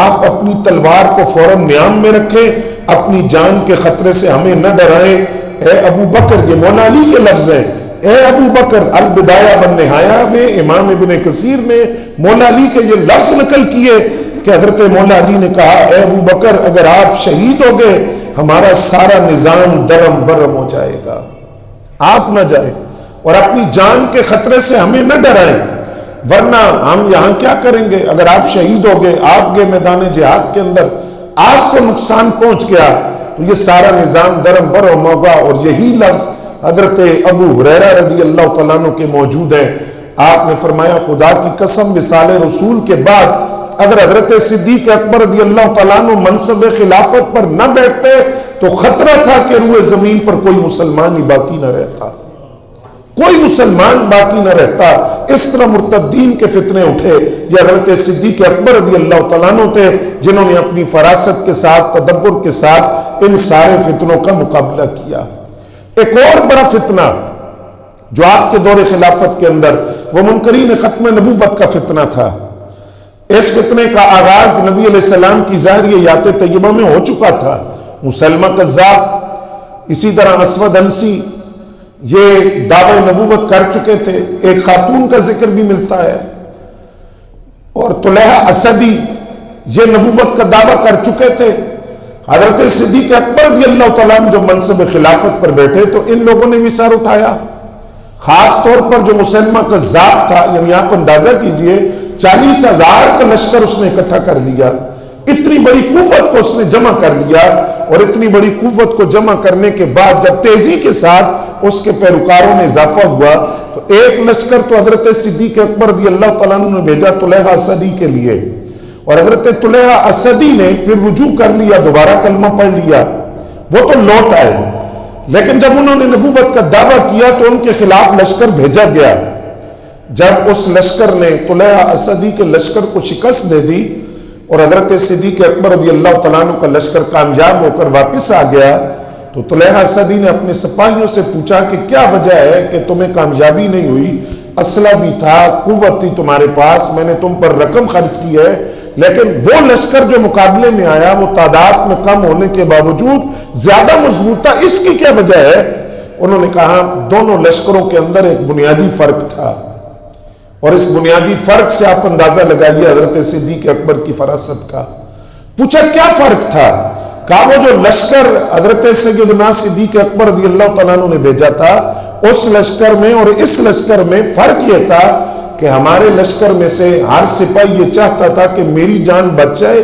آپ اپنی تلوار کو فوراً نیام میں رکھیں، اپنی جان کے خطرے سے ہمیں نہ ڈرائیں۔ اے ابو بکر، یہ مولا علی کے لفظ ہیں، اے ابو بکر، البدایہ والنہایہ میں امام ابن کثیر نے مولا علی کے یہ لفظ نقل کیے کہ حضرت مولا علی نے کہا اے ابو بکر اگر آپ شہید ہو گئے ہمارا سارا نظام درم برم ہو جائے گا، آپ نہ جائیں اور اپنی جان کے خطرے سے ہمیں نہ ڈرائیں، ورنہ ہم یہاں کیا کریں گے؟ اگر آپ شہید ہو گئے، آپ گئے میدان جہاد کے اندر، آپ کو نقصان پہنچ گیا تو یہ سارا نظام درم برم ہوگا۔ اور یہی لفظ حضرت ابو ہریرہ رضی اللہ تعالیٰ عنہ کے موجود ہیں۔ آپ نے فرمایا خدا کی قسم وصال رسول کے بعد اگر حضرت صدیق اکبر رضی اللہ تعالیٰ عنہ منصب خلافت پر نہ بیٹھتے تو خطرہ تھا کہ روئے زمین پر کوئی مسلمان ہی باقی نہ رہتا، کوئی مسلمان باقی نہ رہتا۔ اس طرح مرتدین کے فتنے اٹھے۔ یہ حضرت صدیق اکبر رضی اللہ تعالیٰ عنہ تھے جنہوں نے اپنی فراست کے ساتھ، تدبر کے ساتھ ان سارے فتنوں کا مقابلہ کیا۔ ایک اور بڑا فتنہ جو آپ کے دور خلافت کے اندر، وہ منکرین ختم نبوت کا فتنہ تھا۔ اس فتنے کا آغاز نبی علیہ السلام کی ظاہریات طیبہ میں ہو چکا تھا۔ مسلمہ کذاب، اسی طرح اسود انسی، یہ دعوی نبوت کر چکے تھے۔ ایک خاتون کا ذکر بھی ملتا ہے، اور طلحہ اسدی یہ نبوت کا دعویٰ کر چکے تھے۔ حضرت صدیق اکبر رضی اللہ تعالیٰ عنہ جو منصب خلافت پر بیٹھے تو ان لوگوں نے وثار اٹھایا، خاص طور پر جو مسلمہ کذاب تھا، یعنی آپ اندازہ کیجئے 40,000 کا لشکر اس نے اکٹھا کر لیا، اتنی بڑی قوت کو اس نے جمع کر لیا، اور اتنی بڑی قوت کو جمع کرنے کے بعد جب تیزی کے ساتھ اس کے پیروکاروں میں اضافہ ہوا تو ایک لشکر تو حضرت صدیق اکبر رضی اللہ تعالیٰ عنہ نے بھیجا طلحہ اسدی کے لیے، اور حضرت طلحہ اسدی نے پھر رجوع کر لیا، دوبارہ کلمہ پڑھ لیا، وہ تو لوٹ آئے۔ لیکن جب انہوں نے نبوت کا دعویٰ کیا تو ان کے خلاف لشکر بھیجا گیا۔ جب اس لشکر نے طلحہ اسدی کے لشکر کو شکست دے دی اور حضرت صدیق اکبر رضی اللہ تعالیٰ عنہ کا لشکر کامیاب ہو کر واپس آ گیا تو طلحہ اسدی نے اپنے سپاہیوں سے پوچھا کہ کیا وجہ ہے کہ تمہیں کامیابی نہیں ہوئی؟ اسلحہ بھی تھا، قوت تھی تمہارے پاس، میں نے تم پر رقم خرچ کی ہے، لیکن وہ لشکر جو مقابلے میں آیا وہ تعداد میں کم ہونے کے باوجود زیادہ مضبوط تھا، اس کی کیا وجہ ہے؟ انہوں نے کہا دونوں لشکروں کے اندر ایک بنیادی فرق تھا، اور اس بنیادی فرق سے آپ اندازہ لگائیے حضرت صدیق اکبر کی فراست کا۔ پوچھا کیا فرق تھا؟ کہا وہ جو لشکر حضرت سیدنا صدیق اکبر رضی اللہ تعالیٰ عنہ نے بھیجا تھا، اس لشکر میں اور اس لشکر میں فرق یہ تھا کہ ہمارے لشکر میں سے ہر سپاہی یہ چاہتا تھا کہ میری جان بچ جائے،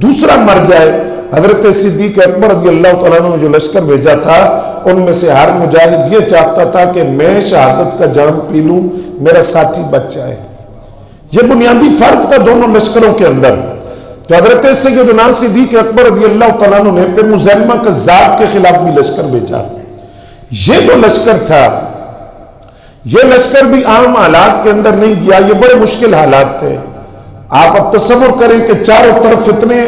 دوسرا مر جائے۔ حضرت صدیق اکبر رضی اللہ تعالیٰ عنہ نے جو لشکر بھیجا تھا ان میں سے ہر مجاہد یہ چاہتا تھا کہ میں شہادت کا جام پی لوں، میرا ساتھی بچ جائے۔ یہ بنیادی فرق تھا دونوں لشکروں کے اندر۔ تو حضرت سیدنا صدیق اکبر رضی اللہ تعالیٰ عنہ نے پھر مسلمہ کذاب کے خلاف بھی لشکر بھیجا۔ یہ جو لشکر تھا، یہ لشکر بھی عام حالات کے اندر نہیں گیا، یہ بڑے مشکل حالات تھے۔ آپ اب تصور کریں کہ چاروں طرف فتنے،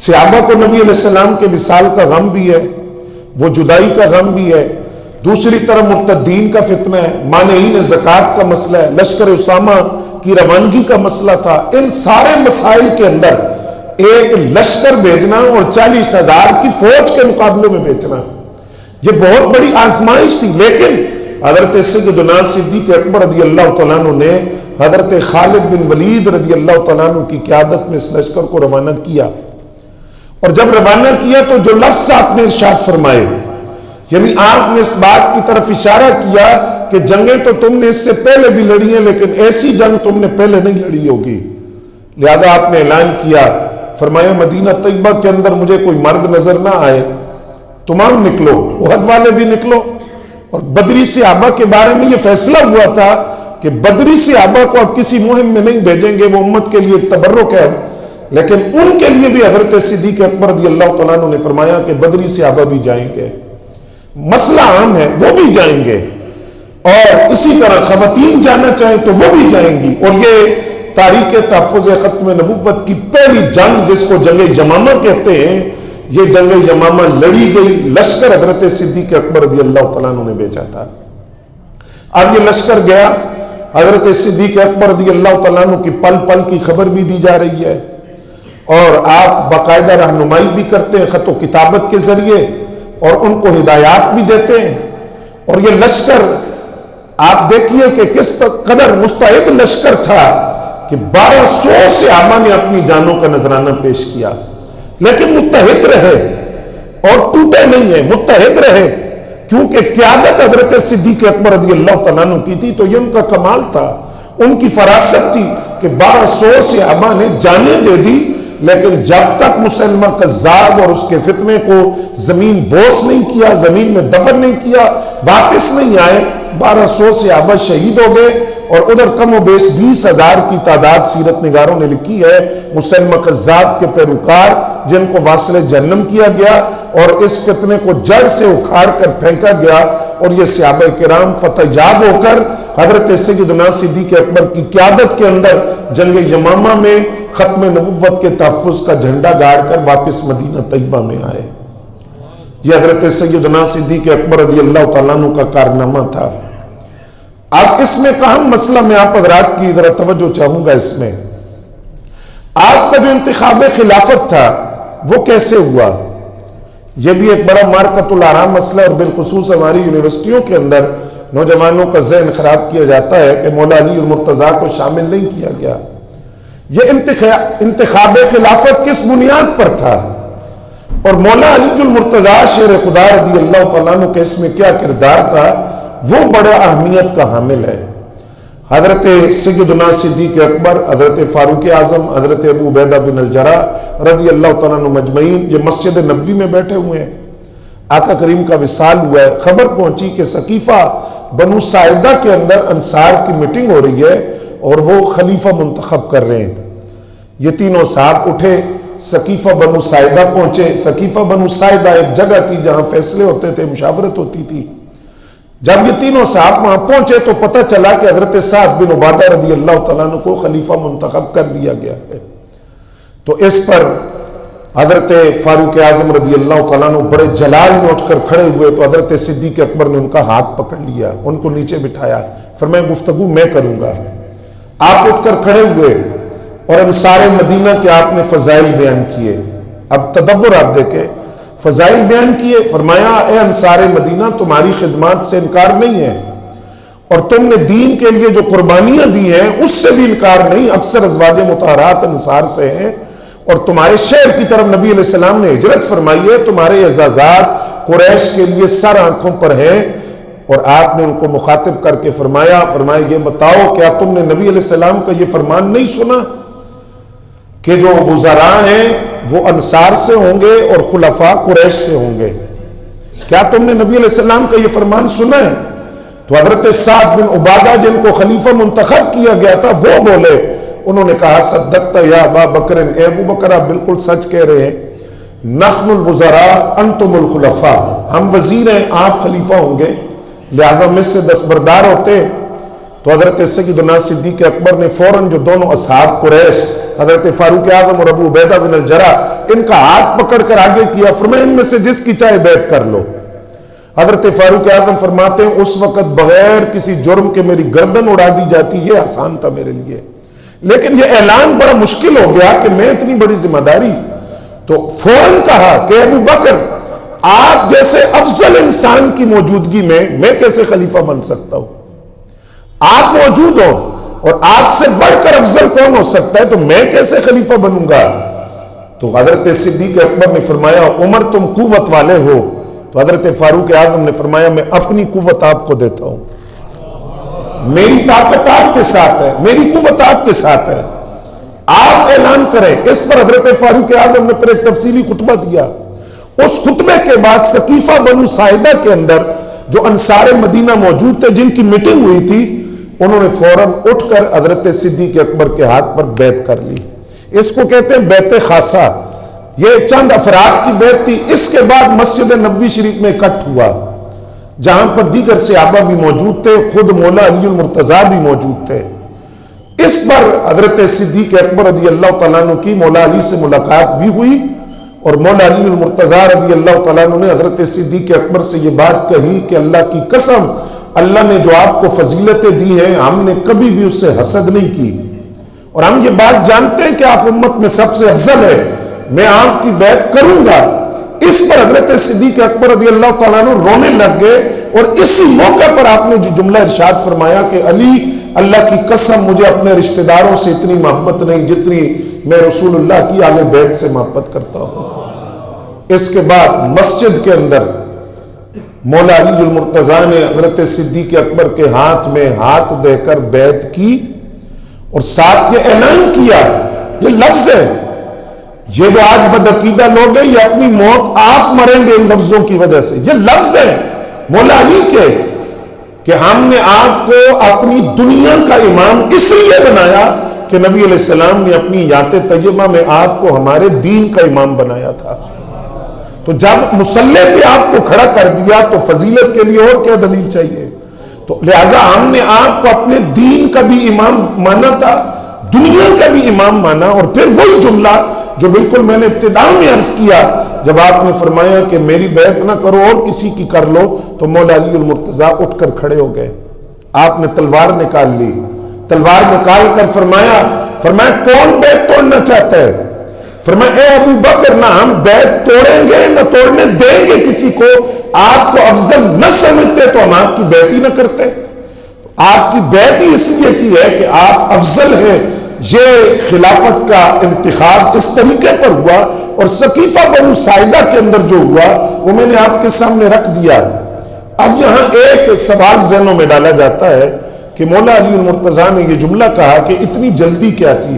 صحابہ کو نبی علیہ السلام کے وصال کا غم بھی ہے، وہ جدائی کا غم بھی ہے، دوسری طرف مرتدین کا فتنہ ہے، مانعین زکوٰۃ کا مسئلہ ہے، لشکر اسامہ کی روانگی کا مسئلہ تھا۔ ان سارے مسائل کے اندر ایک لشکر بھیجنا اور 40,000 کی فوج کے مقابلے میں بھیجنا، یہ بہت بڑی آزمائش تھی۔ لیکن حضرت سیدنا صدیق اکبر رضی اللہ تعالیٰ عنہ نے حضرت خالد بن ولید رضی اللہ تعالیٰ عنہ کی قیادت میں اس لشکر کو روانہ کیا، اور جب روانہ کیا تو جو لفظ آپ نے ارشاد فرمائے، یعنی آپ نے اس بات کی طرف اشارہ کیا کہ جنگیں تو تم نے اس سے پہلے بھی لڑی ہیں لیکن ایسی جنگ تم نے پہلے نہیں لڑی ہوگی، لہذا آپ نے اعلان کیا، فرمایا مدینہ طیبہ کے اندر مجھے کوئی مرد نظر نہ آئے، تمام نکلو، احد والے بھی نکلو۔ اور بدری صحابہ کے بارے میں یہ فیصلہ ہوا تھا کہ بدری صحابہ کو اب کسی مہم میں نہیں بھیجیں گے، وہ امت کے لیے تبرک ہے، لیکن ان کے لیے بھی حضرت صدیق اکبر رضی اللہ تعالیٰ عنہ نے فرمایا کہ بدری صحابہ بھی جائیں گے، مسئلہ عام ہے، وہ بھی جائیں گے، اور اسی طرح خواتین جانا چاہیں تو وہ بھی جائیں گی۔ اور یہ تاریخ تحفظ ختم نبوت کی پہلی جنگ، جس کو جنگ یمامہ کہتے ہیں، یہ جنگ یمامہ لڑی گئی، لشکر حضرت صدیق اکبر رضی اللہ تعالیٰ عنہ نے بھیجا تھا۔ اب یہ لشکر گیا، حضرت صدیق اکبر رضی اللہ تعالیٰ عنہ کی پل پل کی خبر بھی دی جا رہی ہے، اور آپ باقاعدہ رہنمائی بھی کرتے ہیں خط و کتابت کے ذریعے، اور ان کو ہدایات بھی دیتے ہیں۔ اور یہ لشکر آپ دیکھیے کہ کس قدر مستعد لشکر تھا کہ 1200 صحابہ نے اپنی جانوں کا نذرانہ پیش کیا، لیکن متحد رہے اور ٹوٹے نہیں ہیں، متحد رہے، کیونکہ قیادت حضرت صدیق اکبر رضی اللہ تعالیٰ عنہ کی تھی۔ تو یہ ان کا کمال تھا، ان کی فراست تھی کہ 1200 صحابہ نے جانیں دے دی، لیکن جب تک مسلمہ کذاب اور اس کے فتنے کو زمین بوس نہیں کیا، زمین میں دفن نہیں کیا، واپس نہیں آئے، 1200 صحابہ شہید ہو گئے، اور ادھر کم و بیش 20,000 کی تعداد سیرت نگاروں نے لکھی ہے، مسلمہ کذاب کے پیروکار جن کو واصل جہنم کیا گیا اور اس فتنے کو جڑ سے اکھاڑ کر پھینکا گیا، اور یہ صحابہ کرام فتح یاب ہو کر حضرت سیدنا صدیق اکبر کی قیادت کے اندر جنگ یمامہ میں ختم نبوت کے تحفظ کا جھنڈا گاڑ کر واپس مدینہ طیبہ میں آئے۔ یہ حضرت سیدنا صدیق اکبر رضی اللہ تعالیٰ عنہ کا کارنامہ تھا۔ اب اس میں کا اہم مسئلہ میں آپ حضرات کی ذرا توجہ چاہوں گا، اس میں آپ کا جو انتخاب خلافت تھا وہ کیسے ہوا؟ یہ بھی ایک بڑا مارکۃ الآراء مسئلہ، اور بالخصوص ہماری یونیورسٹیوں کے اندر نوجوانوں کا ذہن خراب کیا جاتا ہے کہ مولا علی المرتضیٰ کو شامل نہیں کیا گیا۔ یہ انتخاب خلافت کس بنیاد پر تھا، اور مولا علی المرتضیٰ شیر خدا رضی اللہ تعالیٰ عنہ کے اس میں کیا کردار تھا، وہ بڑا اہمیت کا حامل ہے۔ حضرت سیدنا صدیق اکبر، حضرت فاروق اعظم، حضرت ابو عبیدہ بن الجراح رضی اللہ تعالیٰ عنہ مجمعین یہ مسجد نبوی میں بیٹھے ہوئے ہیں۔ آقا کریم کا وصال ہوا ہے، خبر پہنچی کہ سقیفہ بنو ساعدہ کے اندر انصار کی میٹنگ ہو رہی ہے اور وہ خلیفہ منتخب کر رہے ہیں۔ یہ تینوں صاحب اٹھے، سقیفہ بنو ساعدہ پہنچے۔ سقیفہ بنو ساعدہ ایک جگہ تھی جہاں فیصلے ہوتے تھے، مشاورت ہوتی تھی۔ جب یہ تینوں صاحب وہاں پہنچے تو پتہ چلا کہ حضرت سعد بن عبادہ رضی اللہ تعالیٰ عنہ کو خلیفہ منتخب کر دیا گیا ہے۔ تو اس پر حضرت فاروق اعظم رضی اللہ تعالیٰ عنہ بڑے جلال میں اٹھ کر کھڑے ہوئے تو حضرت صدیق اکبر نے ان کا ہاتھ پکڑ لیا، ان کو نیچے بٹھایا، فرمایا گفتگو میں کروں گا۔ آپ اٹھ کر کھڑے ہوئے اور انصار مدینہ کے آپ نے فضائل بیان کیے۔ اب تدبر آپ دیکھیں، فضائل بیان کیے، فرمایا اے انصار مدینہ تمہاری خدمات سے انکار نہیں ہے، اور تم نے دین کے لیے جو قربانیاں دی ہیں اس سے بھی انکار نہیں، اکثر ازواج مطہرات انصار سے ہیں، اور تمہارے شہر کی طرف نبی علیہ السلام نے ہجرت فرمائی ہے، تمہارے اعزازات قریش کے لیے سر آنکھوں پر ہیں۔ اور آپ نے ان کو مخاطب کر کے فرمایا یہ بتاؤ کیا تم نے نبی علیہ السلام کا یہ فرمان نہیں سنا کہ جو وزراء ہیں وہ انصار سے ہوں گے اور خلفاء قریش سے ہوں گے؟ کیا تم نے نبی علیہ السلام کا یہ فرمان سنا ہے؟ تو حضرت سعد بن عبادہ جن کو خلیفہ منتخب کیا گیا تھا وہ بولے، انہوں نے کہا صدقت یا ابا بکر، اے ابو بکر آپ بالکل سچ کہہ رہے ہیں، نحن الوزراء انتم الخلفاء، ہم وزیر ہیں آپ خلیفہ ہوں گے، لہذا مجھ سے دستبردار ہوتے۔ تو حضرت سیدنا صدیق اکبر نے فوراً جو دونوں اصحاب قریش حضرت فاروق اعظم اور ابو عبیدہ بن الجراح ان کا ہاتھ پکڑ کر آگے کیا، فرمایا ان میں سے جس کی چاہے بیعت کر لو۔ حضرت فاروق اعظم فرماتے ہیں اس وقت بغیر کسی جرم کے میری گردن اڑا دی جاتی، یہ آسان تھا میرے لیے، لیکن یہ اعلان بڑا مشکل ہو گیا کہ میں اتنی بڑی ذمہ داری۔ تو فوراً کہا کہ ابو بکر آپ جیسے افضل انسان کی موجودگی میں کیسے خلیفہ بن سکتا ہوں؟ آپ موجود ہو اور آپ سے بڑھ کر افضل کون ہو سکتا ہے، تو میں کیسے خلیفہ بنوں گا؟ تو حضرت صدیق اکبر نے فرمایا عمر تم قوت والے ہو، تو حضرت فاروق اعظم نے فرمایا میں اپنی قوت آپ کو دیتا ہوں، میری طاقت آپ کے ساتھ ہے، میری قوت آپ کے ساتھ ہے، آپ اعلان کریں۔ اس پر حضرت فاروق اعظم نے پھر ایک تفصیلی خطبہ دیا۔ اس خطبے کے بعد سقیفہ بنو ساعدہ کے اندر جو انصار مدینہ موجود تھے جن کی میٹنگ ہوئی تھی، انہوں نے فوراً اٹھ کر حضرت صدیق اکبر کے ہاتھ پر بیعت کر لی۔ اس کو کہتے ہیں بیعت خاصہ، یہ چند افراد کی بیعت تھی۔ اس کے بعد مسجد نبوی شریف میں اکٹھ ہوا جہاں پر دیگر صحابہ بھی موجود تھے، خود مولا علی المرتضیٰ بھی موجود تھے۔ اس پر حضرت صدیق اکبر رضی اللہ تعالیٰ عنہ کی مولا علی سے ملاقات بھی ہوئی، اور مولا علی المرتضیٰ رضی اللہ تعالیٰ عنہ نے حضرت صدیق اکبر سے یہ بات کہی کہ اللہ کی قسم، اللہ نے جو آپ کو فضیلتیں دی ہیں ہم نے کبھی بھی اس سے حسد نہیں کی، اور ہم یہ بات جانتے ہیں کہ آپ امت میں سب سے افضل ہے، میں آپ کی بیعت کروں گا۔ اس پر حضرت صدیق اکبر رضی اللہ تعالیٰ عنہ رونے لگ گئے، اور اسی موقع پر آپ نے جو جملہ ارشاد فرمایا کہ علی اللہ کی قسم مجھے اپنے رشتہ داروں سے اتنی محبت نہیں جتنی میں رسول اللہ کی آل بیت سے محبت کرتا ہوں۔ اس کے بعد مسجد کے اندر مولا علی المرتضیٰ نے حضرت صدیق اکبر کے ہاتھ میں ہاتھ دے کر بیعت کی، اور ساتھ یہ اعلان کیا، یہ لفظ ہے، یہ جو آج بدعقیدہ لوگ ہیں یہ اپنی موت آپ مریں گے ان لفظوں کی وجہ سے، یہ لفظ ہے مولا علی کے کہ ہم نے آپ کو اپنی دنیا کا امام اس لیے بنایا کہ کہ نبی علیہ السلام نے اپنی یات طیبہ میں آپ کو ہمارے دین کا امام بنایا تھا. تو جب مصلی پہ آپ کو کھڑا کر دیا تو فضیلت کے لیے اور کیا دلیل چاہیے؟ تو لہٰذا ہم نے آپ کو اپنے دین کا بھی امام مانا تھا, دنیا کا بھی امام مانا. اور پھر وہی جملہ جو بالکل میں نے ابتدا میں عرض کیا, جب آپ نے فرمایا کہ میری بیعت نہ کرو اور کسی کی کر لو, تو مولا علی المرتضیٰ اٹھ کر کھڑے ہو گئے. آپ نے تلوار نکال لی, تلوار نکال کر فرمایا کون بیعت توڑنا چاہتا ہے؟ فرمایا اے ابو بکر, نہ ہم بیعت توڑیں گے نہ توڑنے دیں گے کسی کو. آپ کو افضل نہ سمجھتے تو ہم آپ کی بیعت ہی نہ کرتے. آپ کی بیعت ہی اس لیے کی ہے کہ آپ افضل ہیں. یہ خلافت کا انتخاب اس طریقے پر ہوا, اور سقیفہ بنو ساعدہ کے اندر جو ہوا وہ میں نے آپ کے سامنے رکھ دیا. اب یہاں ایک سوال ذہنوں میں ڈالا جاتا ہے کہ مولا علی المرتضیٰ نے یہ جملہ کہا کہ اتنی جلدی کیا تھی؟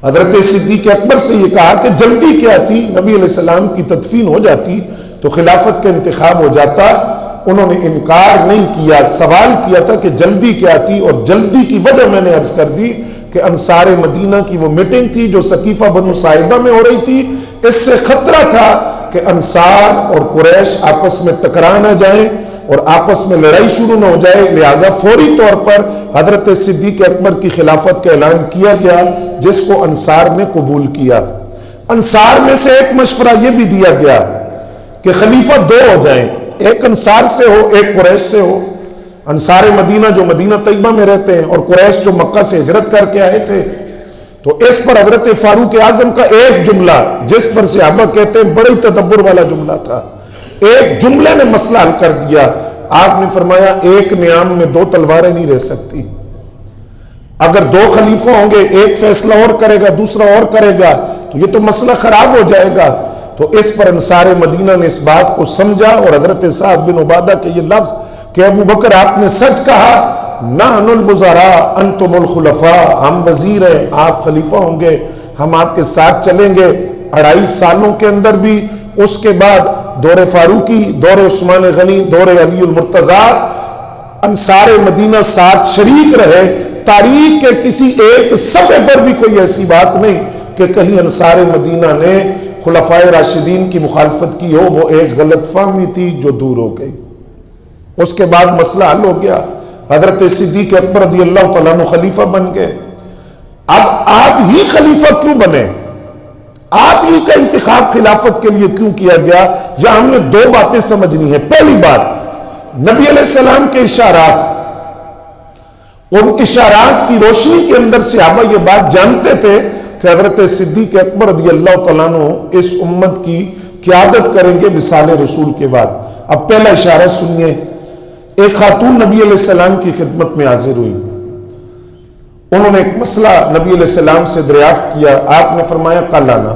حضرت صدیق اکبر سے یہ کہا کہ جلدی کیا تھی؟ نبی علیہ السلام کی تدفین ہو جاتی تو خلافت کا انتخاب ہو جاتا. انہوں نے انکار نہیں کیا, سوال کیا تھا کہ جلدی کیا تھی, اور جلدی کی وجہ میں نے عرض کر دی کہ انصار مدینہ کی وہ میٹنگ تھی جو سقیفہ بنو ساعدہ میں ہو رہی تھی. اس سے خطرہ تھا کہ انصار اور قریش آپس میں ٹکرا نہ جائیں اور آپس میں لڑائی شروع نہ ہو جائے. لہٰذا فوری طور پر حضرت صدیق اکبر کی خلافت کا اعلان کیا گیا, جس کو انصار نے قبول کیا. انصار میں سے ایک مشورہ یہ بھی دیا گیا کہ خلیفہ دو ہو جائیں, ایک انصار سے ہو ایک قریش سے ہو. انصار مدینہ جو مدینہ طیبہ میں رہتے ہیں اور قریش جو مکہ سے ہجرت کر کے آئے تھے. تو اس پر حضرت فاروق اعظم کا ایک جملہ, جس پر صحابہ کہتے ہیں بڑی تدبر والا جملہ تھا, ایک جملے نے مسئلہ حل کر دیا. آپ نے فرمایا ایک نیام میں دو تلواریں نہیں رہ سکتی. اگر دو خلیفہ ہوں گے, ایک فیصلہ اور کرے گا دوسرا اور کرے گا, تو یہ تو مسئلہ خراب ہو جائے گا. تو اس پر انصار مدینہ نے اس بات کو سمجھا, اور حضرت سعد بن عبادہ کے یہ لفظ کہ ابو بکر آپ نے سچ کہا, نحن الوزراء انتم الخلفاء, ہم وزیر ہیں آپ خلیفہ ہوں گے, ہم آپ کے ساتھ چلیں گے. 2.5 سالوں کے اندر بھی, اس کے بعد دور فاروقی, دور عثمان غنی, دور علی المرتضیٰ, انصار مدینہ ساتھ شریک رہے. تاریخ کے کسی ایک صفحے پر بھی کوئی ایسی بات نہیں کہ کہیں انصار مدینہ نے خلفائے راشدین کی مخالفت کی ہو. وہ ایک غلط فہمی تھی جو دور ہو گئی. اس کے بعد مسئلہ حل ہو گیا, حضرت صدیق اکبر رضی اللہ تعالیٰ عنہ خلیفہ بن گئے. اب آپ ہی خلیفہ کیوں بنے؟ آپ ہی کا انتخاب خلافت کے لیے کیوں کیا گیا؟ یا ہم نے دو باتیں سمجھنی ہیں. پہلی بات, نبی علیہ السلام کے اشارات, ان اشارات کی روشنی کے اندر صحابہ یہ بات جانتے تھے کہ حضرت صدیق اکبر رضی اللہ تعالیٰ عنہ اس امت کی قیادت کریں گے وصال رسول کے بعد. اب پہلا اشارہ سنیے. ایک خاتون نبی علیہ السلام کی خدمت میں حاضر ہوئی. انہوں نے ایک مسئلہ نبی علیہ السلام سے دریافت کیا. آپ نے فرمایا کل آنا,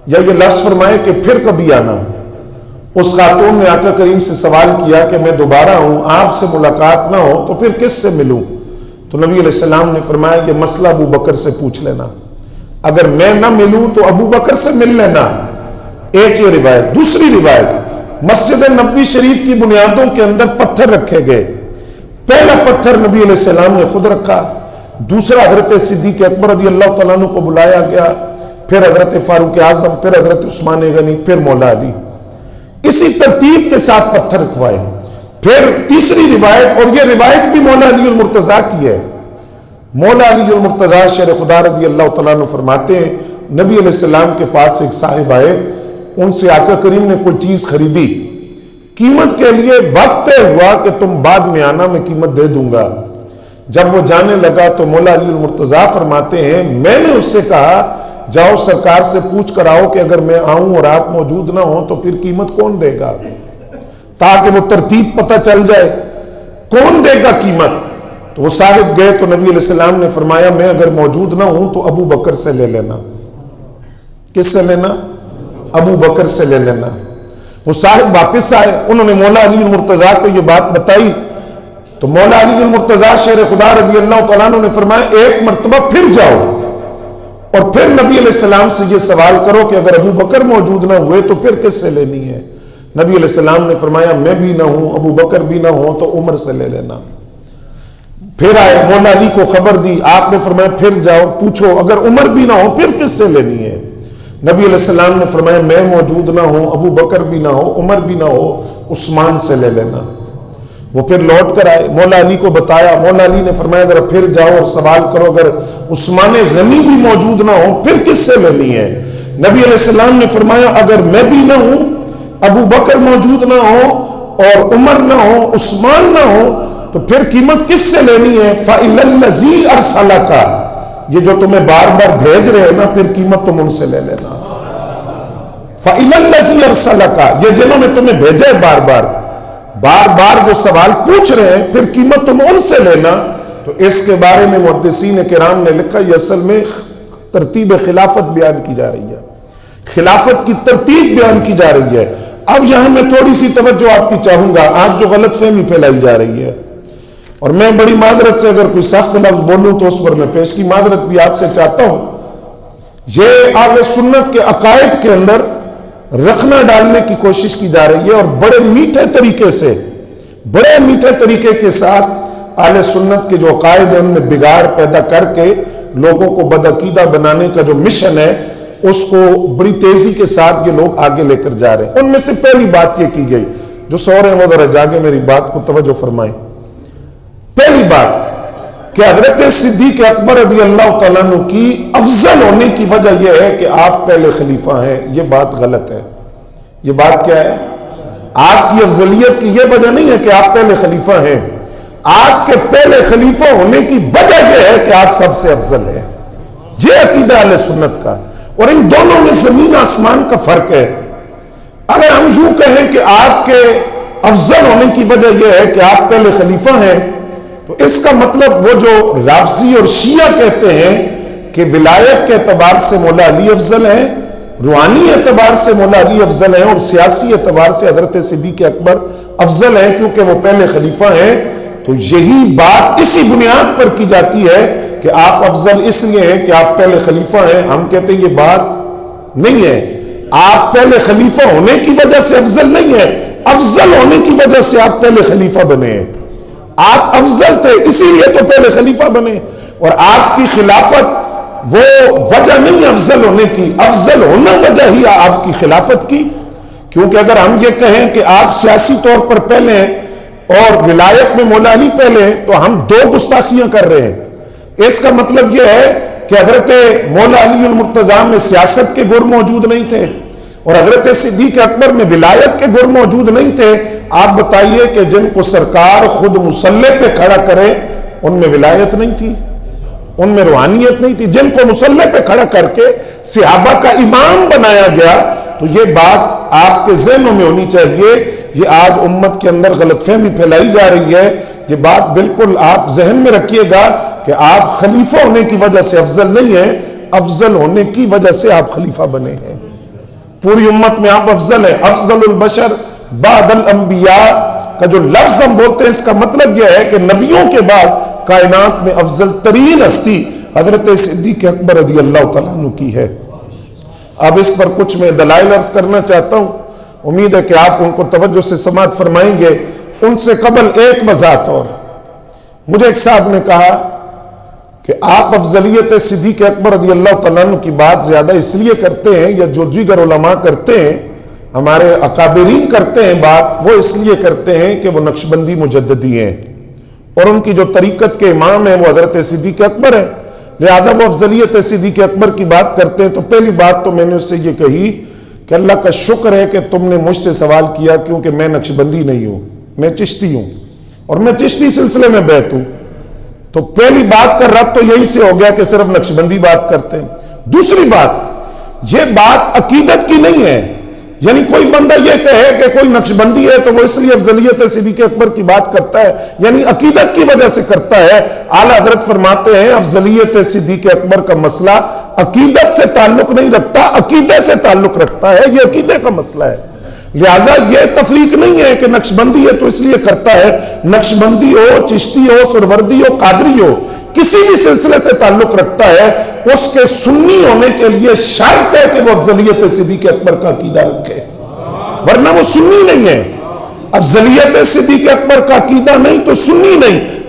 یا یہ لفظ فرمائے کہ پھر کبھی آنا. اس خاتون نے آقا کریم سے سوال کیا کہ میں دوبارہ ہوں, آپ سے ملاقات نہ ہو تو پھر کس سے ملوں؟ تو نبی علیہ السلام نے فرمایا کہ مسئلہ ابو بکر سے پوچھ لینا, اگر میں نہ ملوں تو ابو بکر سے مل لینا. ایک یہ روایت. دوسری روایت, مسجد نبوی شریف کی بنیادوں کے اندر پتھر رکھے گئے. پہلا پتھر نبی علیہ السلام نے خود رکھا, دوسرا حضرت صدیق اکبر رضی اللہ تعالیٰ عنہ کو بلایا گیا, پھر حضرت فاروق اعظم, پھر حضرت عثمان غنی, پھر مولا علی. اسی ترتیب کے ساتھ پتھر رکھوائے. پھر تیسری روایت, اور یہ روایت بھی مولا علی المرتضیٰ کی ہے. مولا علی المرتضیٰ شیر خدا رضی اللہ تعالیٰ عنہ فرماتے ہیں نبی علیہ السلام کے پاس ایک صاحب آئے, ان سے آقا کریم نے کوئی چیز خریدی, قیمت کے لیے وقت طے ہوا کہ تم بعد میں آنا, میں قیمت دے دوں گا. جب وہ جانے لگا تو مولا علی المرتضیٰ فرماتے ہیں میں نے اس سے کہا جاؤ سرکار سے پوچھ کر آؤ کہ اگر میں آؤں اور آپ موجود نہ ہوں تو پھر قیمت کون دے گا, تاکہ وہ ترتیب پتہ چل جائے کون دے گا قیمت. تو وہ صاحب گئے تو نبی علیہ السلام نے فرمایا میں اگر موجود نہ ہوں تو ابو بکر سے لے لینا. کس سے لینا؟ ابو بکر سے لے لینا. وہ صاحب واپس آئے, انہوں نے مولا علی المرتضیٰ کو یہ بات بتائی تو مولا علی المرتضیٰ شیر خدا رضی اللہ تعالیٰ عنہ نے فرمایا ایک مرتبہ پھر جاؤ اور پھر نبی علیہ السلام سے یہ سوال کرو کہ اگر ابو بکر موجود نہ ہوئے تو پھر کس سے لینی ہے؟ نبی علیہ السلام نے فرمایا میں بھی نہ ہوں, ابو بکر بھی نہ ہوں تو عمر سے لے لینا. پھر آئے مولا علی کو خبر دی، آپ نے فرمایا پھر جاؤ پوچھو، اگر عمر بھی نہ ہو پھر کس سے لینی ہے؟ نبی علیہ السلام نے فرمایا میں موجود نہ ہوں، ابو بکر بھی نہ ہو، عمر بھی نہ ہو، عثمان سے لے لینا۔ وہ پھر لوٹ کر آئے، مولا علی کو بتایا، مولا علی نے فرمایا ذرا پھر جاؤ اور سوال کرو، اگر عثمان غنی بھی موجود نہ ہو پھر کس سے لینی ہے؟ نبی علیہ السلام نے فرمایا اگر میں بھی نہ ہوں، ابو بکر موجود نہ ہو اور عمر نہ ہو، عثمان نہ ہو، تو پھر قیمت کس سے لینی ہے؟ فَإِلَى الَّذِي أَرْسَلَكَ، یہ جو تمہیں بار بار بھیج رہے ہیں نا، پھر قیمت تم ان سے لے لینا۔ فَإِلَى الَّذِي أَرْسَلَكَ، یہ جنہوں نے تمہیں بھیجا ہے بار بار جو سوال پوچھ رہے ہیں، پھر قیمت تم ان سے لینا۔ تو اس کے بارے میں محدثین کرام نے لکھا یہ اصل میں ترتیب خلافت بیان کی جا رہی ہے، خلافت کی ترتیب بیان کی جا رہی ہے۔ اب یہاں میں تھوڑی سی توجہ آپ کی چاہوں گا، آج جو غلط فہمی پھیلائی جا رہی ہے، اور میں بڑی معذرت سے اگر کوئی سخت لفظ بولوں تو اس پر میں پیش کی معذرت بھی آپ سے چاہتا ہوں، یہ اہل سنت کے عقائد کے اندر رکھنا ڈالنے کی کوشش کی جا رہی ہے، اور بڑے میٹھے طریقے کے ساتھ اہل سنت کے جو عقائد ہیں ان میں بگاڑ پیدا کر کے لوگوں کو بدعقیدہ بنانے کا جو مشن ہے اس کو بڑی تیزی کے ساتھ یہ لوگ آگے لے کر جا رہے ہیں۔ ان میں سے پہلی بات یہ کی گئی، جو سو رہے ہیں وہ ذرا جاگے میری بات کو توجہ فرمائیں۔ پہلی بات کہ حضرت صدیق اکبر رضی اللہ تعالیٰ عنہ کی افضل ہونے کی وجہ یہ ہے کہ آپ پہلے خلیفہ ہیں، یہ بات غلط ہے۔ یہ بات کیا ہے؟ آپ کی افضلیت کی یہ وجہ نہیں ہے کہ آپ پہلے خلیفہ ہیں، آپ کے پہلے خلیفہ ہونے کی وجہ یہ ہے کہ آپ سب سے افضل ہیں۔ یہ عقیدہ اہل سنت کا، اور ان دونوں میں زمین آسمان کا فرق ہے۔ اگر ہم یوں کہیں کہ آپ کے افضل ہونے کی وجہ یہ ہے کہ آپ پہلے خلیفہ ہیں، تو اس کا مطلب وہ جو رافضی اور شیعہ کہتے ہیں کہ ولایت کے اعتبار سے مولا علی افضل ہیں، روحانی اعتبار سے مولا علی افضل ہیں، اور سیاسی اعتبار سے حضرت صدیق اکبر افضل ہیں کیونکہ وہ پہلے خلیفہ ہیں، تو یہی بات اسی بنیاد پر کی جاتی ہے کہ آپ افضل اس لیے ہیں کہ آپ پہلے خلیفہ ہیں۔ ہم کہتے ہیں یہ بات نہیں ہے، آپ پہلے خلیفہ ہونے کی وجہ سے افضل نہیں ہے، افضل ہونے کی وجہ سے آپ پہلے خلیفہ بنے ہیں۔ آپ افضل تھے اسی لیے تو پہلے خلیفہ بنے، اور آپ کی خلافت وہ وجہ نہیں افضل ہونے کی، افضل ہونا وجہ ہی آپ کی خلافت کی۔ کیونکہ اگر ہم یہ کہیں کہ آپ سیاسی طور پر پہلے ہیں اور ولایت میں مولا علی پہلے ہیں تو ہم دو گستاخیاں کر رہے ہیں۔ اس کا مطلب یہ ہے کہ حضرت مولا علی المرتضیٰ میں سیاست کے گر موجود نہیں تھے اور حضرت صدیق اکبر میں ولایت کے گر موجود نہیں تھے۔ آپ بتائیے کہ جن کو سرکار خود مسلح پہ کھڑا کرے ان میں ولایت نہیں تھی، ان میں روحانیت نہیں تھی۔ جن کو مسلح پہ کھڑا کر کے صحابہ کا امام بنایا گیا، تو یہ بات آپ کے ذہنوں میں ہونی چاہیے۔ یہ آج امت کے اندر غلط فہمی پھیلائی جا رہی ہے، یہ بات بالکل آپ ذہن میں رکھیے گا کہ آپ خلیفہ ہونے کی وجہ سے افضل نہیں ہیں، افضل ہونے کی وجہ سے آپ خلیفہ بنے ہیں۔ پوری امت میں آپ افضل ہیں۔ افضل البشر بعد الانبیاء کا جو لفظ ہم بولتے ہیں اس کا مطلب یہ ہے کہ نبیوں کے بعد کائنات میں افضل ترین ہستی حضرت صدیق اکبر رضی اللہ تعالیٰ عنہ کی ہے۔ اب اس پر کچھ میں دلائل عرض کرنا چاہتا ہوں، امید ہے کہ آپ ان کو توجہ سے سماعت فرمائیں گے۔ ان سے قبل ایک وضاحت اور، مجھے ایک صاحب نے کہا کہ آپ افضلیت صدیق اکبر رضی اللہ تعالیٰ عنہ کی بات زیادہ اس لیے کرتے ہیں، یا جو دیگر علماء کرتے ہیں، ہمارے اکابرین کرتے ہیں بات، وہ اس لیے کرتے ہیں کہ وہ نقشبندی مجددی ہیں اور ان کی جو طریقت کے امام ہیں وہ حضرت صدیق اکبر ہیں، لہذا وہ افضلیت صدیق اکبر کی بات کرتے ہیں۔ تو پہلی بات تو میں نے اس سے یہ کہی کہ اللہ کا شکر ہے کہ تم نے مجھ سے سوال کیا، کیونکہ میں نقشبندی نہیں ہوں، میں چشتی ہوں اور میں چشتی سلسلے میں بیعت ہوں۔ تو پہلی بات کا ربط تو یہی سے ہو گیا کہ صرف نقشبندی بات کرتے ہیں۔ دوسری بات، یہ بات عقیدت کی نہیں ہے، یعنی کوئی بندہ یہ کہے کہ کوئی نقشبندی ہے تو وہ اس لیے افضلیت صدیق اکبر کی بات کرتا ہے، یعنی عقیدت کی وجہ سے کرتا ہے۔ اعلیٰ حضرت فرماتے ہیں افضلیت صدیق اکبر کا مسئلہ عقیدت سے تعلق نہیں رکھتا، عقیدے سے تعلق رکھتا ہے، یہ عقیدے کا مسئلہ ہے۔ لہٰذا یہ تفریق نہیں ہے کہ نقشبندی ہے تو اس لیے کرتا ہے۔ نقشبندی ہو، چشتی ہو، سروردی ہو، قادری ہو، کسی بھی سلسلے سے تعلق رکھتا ہے، اس کے سنی ہونے کے لیے شرط ہے کہ وہ افضلیت صدیق اکبر کا عقیدہ رکھے، ورنہ وہ سنی نہیں ہے۔ افضلیت صدیق اکبر کا عقیدہ نہیں تو سنی نہیں۔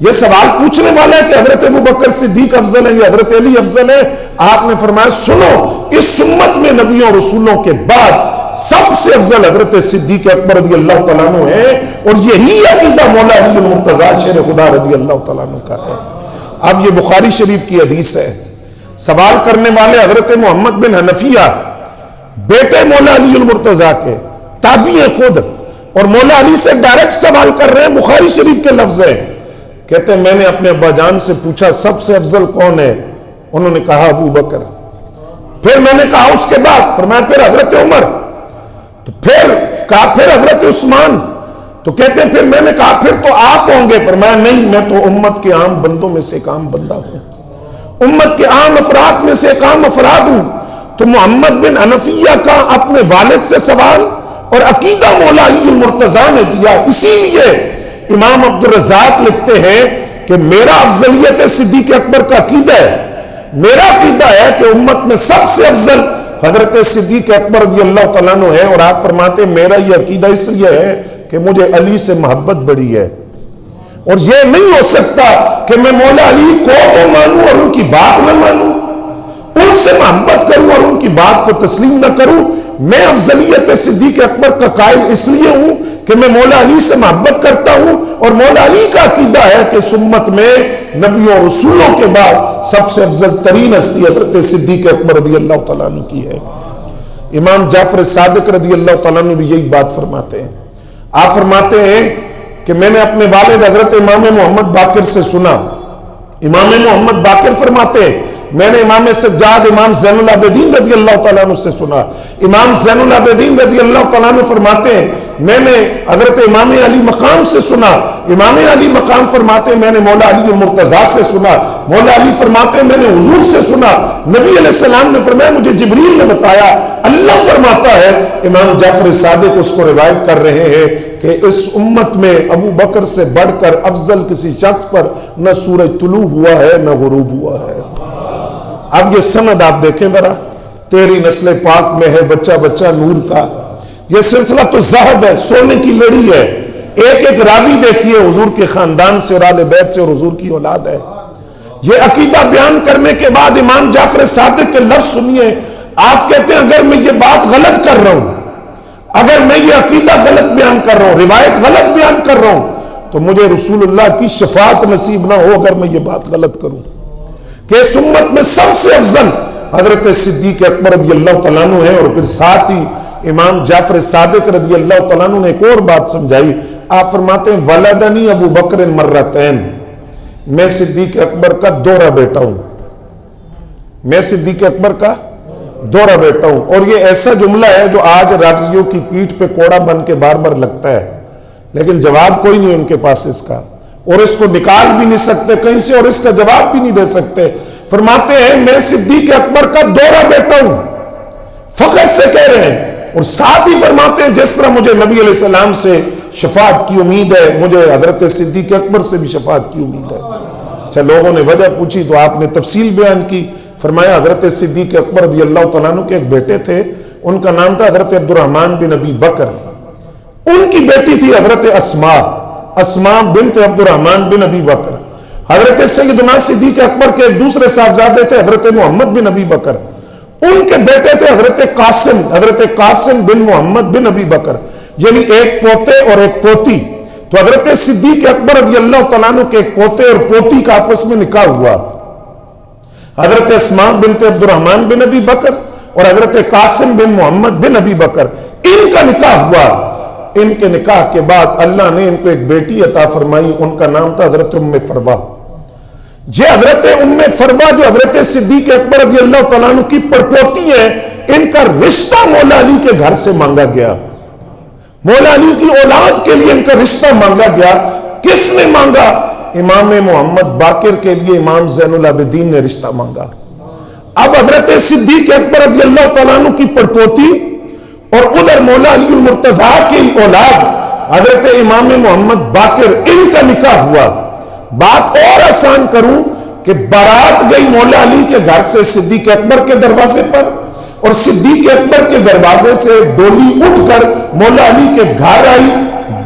یہ سوال پوچھنے والا ہے کہ حضرت ابو بکر صدیق افضل ہیں یا حضرت علی افضل ہے؟ آپ نے فرمایا سنو، اس امت میں نبیوں اور رسولوں کے بعد سب سے افضل حضرت صدیق اکبر رضی اللہ تعالیٰ عنہ ہے، اور یہی عقیدہ مولا علی المرتضیٰ شیر خدا رضی اللہ تعالیٰ عنہ کا ہے۔ اب یہ بخاری شریف کی حدیث ہے۔ سوال کرنے والے حضرت محمد بن حنفیہ بیٹے مولا علی المرتضیٰ کے، تابعی ہیں خود، اور مولا علی سے ڈائریکٹ سوال کر رہے ہیں، بخاری شریف کے لفظ ہیں۔ کہتے ہیں میں نے اپنے ابا جان سے پوچھا سب سے افضل کون ہے؟ انہوں نے کہا ابو بکر۔ پھر میں نے کہا اس کے بعد؟ فرمایا پھر حضرت عمر، تو پھر کہا پھر حضرت عثمان، تو کہتے ہیں پھر میں نے کہا پھر تو آپ ہوں گے؟ فرمایا نہیں، میں تو امت کے عام بندوں میں سے ایک عام بندہ ہوں، امت کے عام افراد میں سے ایک عام افراد ہوں۔ تو محمد بن حنفیہ کا اپنے والد سے سوال اور عقیدہ مولا علی المرتضیٰ نے دیا۔ اسی لیے امام عبدالرزاق لکھتے ہیں کہ میرا افضلیت صدیق اکبر کا عقیدہ ہے، میرا عقیدہ ہے کہ امت میں سب سے افضل حضرت صدیق اکبر رضی اللہ تعالیٰ عنہ ہے، اور آپ فرماتے ہیں میرا یہ عقیدہ اس لیے ہے کہ مجھے علی سے محبت بڑی ہے، اور یہ نہیں ہو سکتا کہ میں مولا علی کو تو مانوں اور ان کی بات نہ مانوں، ان سے محبت کروں اور ان کی بات کو تسلیم نہ کروں۔ میں افضلیت صدیق اکبر کا قائل اس لیے ہوں کہ میں مولا علی سے محبت کرتا ہوں، اور مولا علی کا عقیدہ ہے کہ اس امت میں نبیوں اور رسولوں کے بعد سب سے افضل ترین ہستی حضرت صدیق اکبر رضی اللہ تعالیٰ عنہ کی ہے۔ امام جعفر صادق رضی اللہ تعالیٰ عنہ بھی یہی بات فرماتے ہیں۔ آپ فرماتے ہیں کہ میں نے اپنے والد حضرت امام محمد باقر سے سنا، امام محمد باقر فرماتے ہیں میں نے امام سجاد امام زین العابدین رضی اللہ تعالیٰ عنہ سے سنا، امام زین العابدین رضی اللہ تعالیٰ عنہ فرماتے ہیں میں نے حضرت امام علی مقام سے سنا، امام علی مقام فرماتے ہیں میں نے مولا علی المرتضیٰ سے سنا، مولا علی فرماتے ہیں میں نے حضور سے سنا، نبی علیہ السلام نے فرمایا مجھے جبریل نے بتایا، اللہ فرماتا ہے۔ امام جعفر صادق اس کو روایت کر رہے ہیں کہ اس امت میں ابو بکر سے بڑھ کر افضل کسی شخص پر نہ سورج طلوع ہوا ہے نہ غروب ہوا ہے۔ اب یہ سند آپ دیکھیں ذرا، تیری نسل پاک میں ہے بچہ بچہ نور کا، یہ سلسلہ تو ذہب ہے، سونے کی لڑی ہے، ایک ایک راوی دیکھیے حضور کے خاندان سے اور آل بیت سے اور حضور کی اولاد ہے۔ یہ عقیدہ بیان کرنے کے بعد امام جعفر صادق کے لفظ سنیے، آپ کہتے ہیں اگر میں یہ بات غلط کر رہا ہوں، اگر میں یہ عقیدہ غلط بیان کر رہا ہوں، روایت غلط بیان کر رہا ہوں، تو مجھے رسول اللہ کی شفاعت نصیب نہ ہو اگر میں یہ بات غلط کروں کہ اس امت میں سب سے افضل حضرت صدیق اکبر رضی اللہ تعالیٰ عنہ ہے۔ اور پھر ساتھ ہی امام جعفر صادق رضی اللہ تعالیٰ عنہ نے ایک اور بات سمجھائی، آپ فرماتے ہیں ولدنی ابو بکر مرتین، میں صدیق اکبر کا دوہرا بیٹا ہوں، میں صدیق اکبر کا دوہرا بیٹا ہوں۔ اور یہ ایسا جملہ ہے جو آج رافضیوں کی پیٹھ پہ کوڑا بن کے بار بار لگتا ہے، لیکن جواب کوئی نہیں ان کے پاس اس کا، اور اس کو نکال بھی نہیں سکتے کہیں سے، اور اس کا جواب بھی نہیں دے سکتے۔ فرماتے ہیں میں صدیق اکبر کا دوہرا بیٹا ہوں، فخر سے کہہ رہے ہیں، اور ساتھ ہی فرماتے ہیں جس طرح مجھے نبی علیہ السلام سے شفاعت کی امید ہے مجھے حضرت صدیق اکبر سے بھی شفاعت کی امید ہے۔ اچھا، لوگوں نے وجہ پوچھی تو آپ نے تفصیل بیان کی، فرمایا حضرت صدیق اکبر رضی اللہ تعالیٰ عنہ کے ایک بیٹے تھے، ان کا نام تھا حضرت عبد الرحمن بن ابی بکر، ان کی بیٹی تھی حضرت اسماء بنت عبد الرحمن بن ابی بکر، حضرت سیدنا صدیق اکبر کے ایک دوسرے صاحبزادے تھے حضرت محمد بن ابی بکر، ان کے بیٹے تھے حضرت قاسم بن محمد بن ابی بکر، یعنی ایک پوتے اور ایک پوتی۔ تو حضرت صدیق اکبر رضی اللہ تعالیٰ عنہ کے ایک پوتے اور پوتی کا آپس میں نکاح ہوا، حضرت اسماء بنت عبد الرحمن بن ابی بکر اور حضرت قاسم بن محمد بن ابی بکر، ان کا نکاح ہوا۔ ان کے نکاح کے بعد اللہ نے ان کو ایک بیٹی عطا فرمائی، ان کا نام تھا حضرت ام فروا۔ یہ حضرت ام فروا جو حضرت صدیق اکبر رضی اللہ تعالیٰ عنہ کی پڑپوتی ہے، ان کا رشتہ مولا علی کے گھر سے مانگا گیا، مولا علی کی اولاد کے لیے ان کا رشتہ مانگا گیا۔ کس نے مانگا؟ امام محمد باقر کے لیے امام زین العابدین نے رشتہ مانگا۔ اب حضرت صدیق اکبر رضی اللہ تعالیٰ عنہ کی پڑپوتی اور ادھر مولا علی المرتضیٰ کی اولاد حضرت امام محمد باقر، ان کا نکاح ہوا۔ بات اور آسان کروں کہ بارات گئی مولا علی کے گھر سے صدیق اکبر کے دروازے پر، اور صدیق اکبر کے دروازے سے ڈولی اٹھ کر مولا علی کے گھر آئی.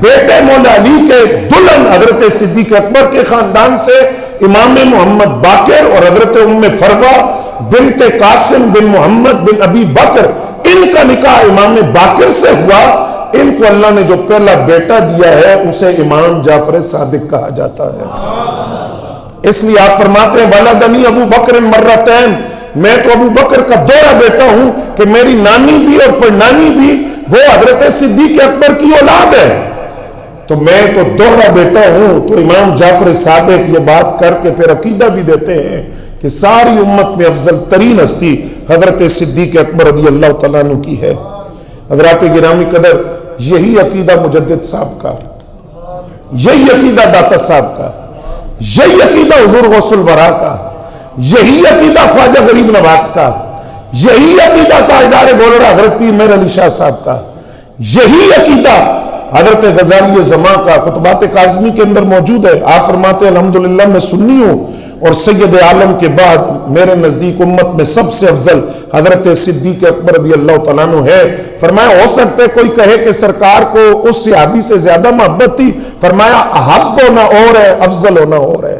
بیٹے مولا علی کے دلہن حضرت صدیق اکبر کے خاندان سے امام محمد باقر اور حضرت ام فروہ بنت قاسم بن محمد بن ابی بکر، ان کا نکاح امام باقر سے ہوا. ان کو اللہ نے جو پہلا بیٹا دیا ہے اسے امام جعفر صادق کہا جاتا ہے. اس لیے آپ فرماتے ہیں ولدنی ابو بکر مرتین، میں تو ابو بکر کا دوہرا بیٹا ہوں کہ میری نانی بھی اور پڑنانی بھی وہ حضرت صدیق اکبر کی اولاد ہے، تو میں تو دوہرا بیٹا ہوں. تو امام جعفر صادق یہ بات کر کے پھر عقیدہ بھی دیتے ہیں کہ ساری امت میں افضل ترین ہستی حضرت صدیق اکبر رضی اللہ تعالیٰ عنہ کی ہے. حضرات گرامی قدر، یہی عقیدہ مجدد صاحب کا، یہی عقیدہ داتا صاحب کا، یہی عقیدہ حضور غوث الورا کا، یہی عقیدہ خواجہ غریب نواز کا، یہی عقیدہ تاجدار گولڑا حضرت پیر میر علی شاہ صاحب کا، یہی عقیدہ حضرت غزالی زماں کا خطبات کاظمی کے اندر موجود ہے. آپ فرماتے ہیں الحمدللہ میں سنی ہوں اور سید عالم کے بعد میرے نزدیک امت میں سب سے افضل حضرت صدیق اکبر رضی اللہ تعالیٰ عنہ ہے. فرمایا ہو سکتا ہے کوئی کہے کہ سرکار کو اس صحابی سے زیادہ محبت تھی. فرمایا احب ہونا اور ہے، افضل ہونا اور ہے.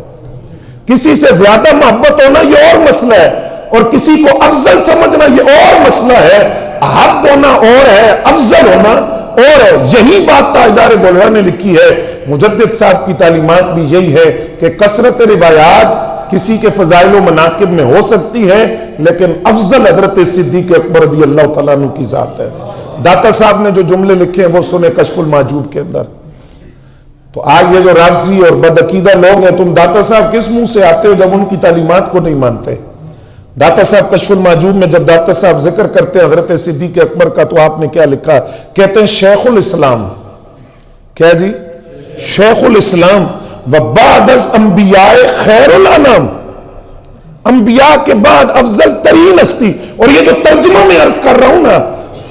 کسی سے زیادہ محبت ہونا یہ اور مسئلہ ہے، اور کسی کو افضل سمجھنا یہ اور مسئلہ ہے. احب ہونا اور ہے، افضل ہونا اور ہے. یہی بات تاجدار گولڑا نے لکھی ہے. مجدد صاحب کی تعلیمات بھی یہی ہے کہ کثرت روایات کسی کے فضائل و مناقب میں ہو سکتی ہے، لیکن افضل حضرت صدیق اکبر رضی اللہ تعالیٰ عنہ کی ذات ہے. داتا صاحب نے جو جملے لکھے ہیں وہ سنے کشف المحجوب کے اندر. تو آج یہ جو رافضی اور بدعقیدہ لوگ ہیں، تم داتا صاحب کس منہ سے آتے ہو جب ان کی تعلیمات کو نہیں مانتے؟ داتا صاحب کشف المحجوب میں جب داتا صاحب ذکر کرتے ہیں حضرت صدیق اکبر کا، تو آپ نے کیا لکھا؟ کہتے ہیں شیخ الاسلام. کیا جی؟ شیخ الاسلام وبعد از انبیاء خیر الانام، انبیاء کے بعد افضل ترین ہستی. اور یہ جو ترجمہ میں عرض کر رہا ہوں نا،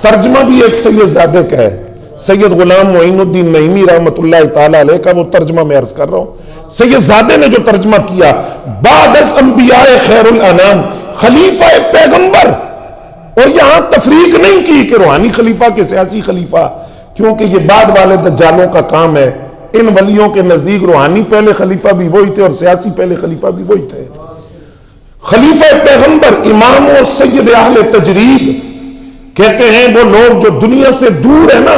ترجمہ بھی ایک سید زادے کا ہے، سید غلام معین الدین نعیمی رحمت اللہ تعالیٰ علیہ کا وہ ترجمہ میں عرض کر رہا ہوں. سید زادے نے جو ترجمہ کیا، بعد از انبیاء خیر الانام، خلیفہ پیغمبر. اور یہاں تفریق نہیں کی کہ روحانی خلیفہ کے سیاسی خلیفہ، کیونکہ یہ بعد والے دجالوں کا کام ہے. ان ولیوں کے نزدیک روحانی پہلے خلیفہ بھی وہی تھے اور سیاسی پہلے خلیفہ بھی وہی تھے. خلیفہ پیغمبر، امام و سید اہل تجرید، کہتے ہیں وہ لوگ جو دنیا سے دور ہیں نا،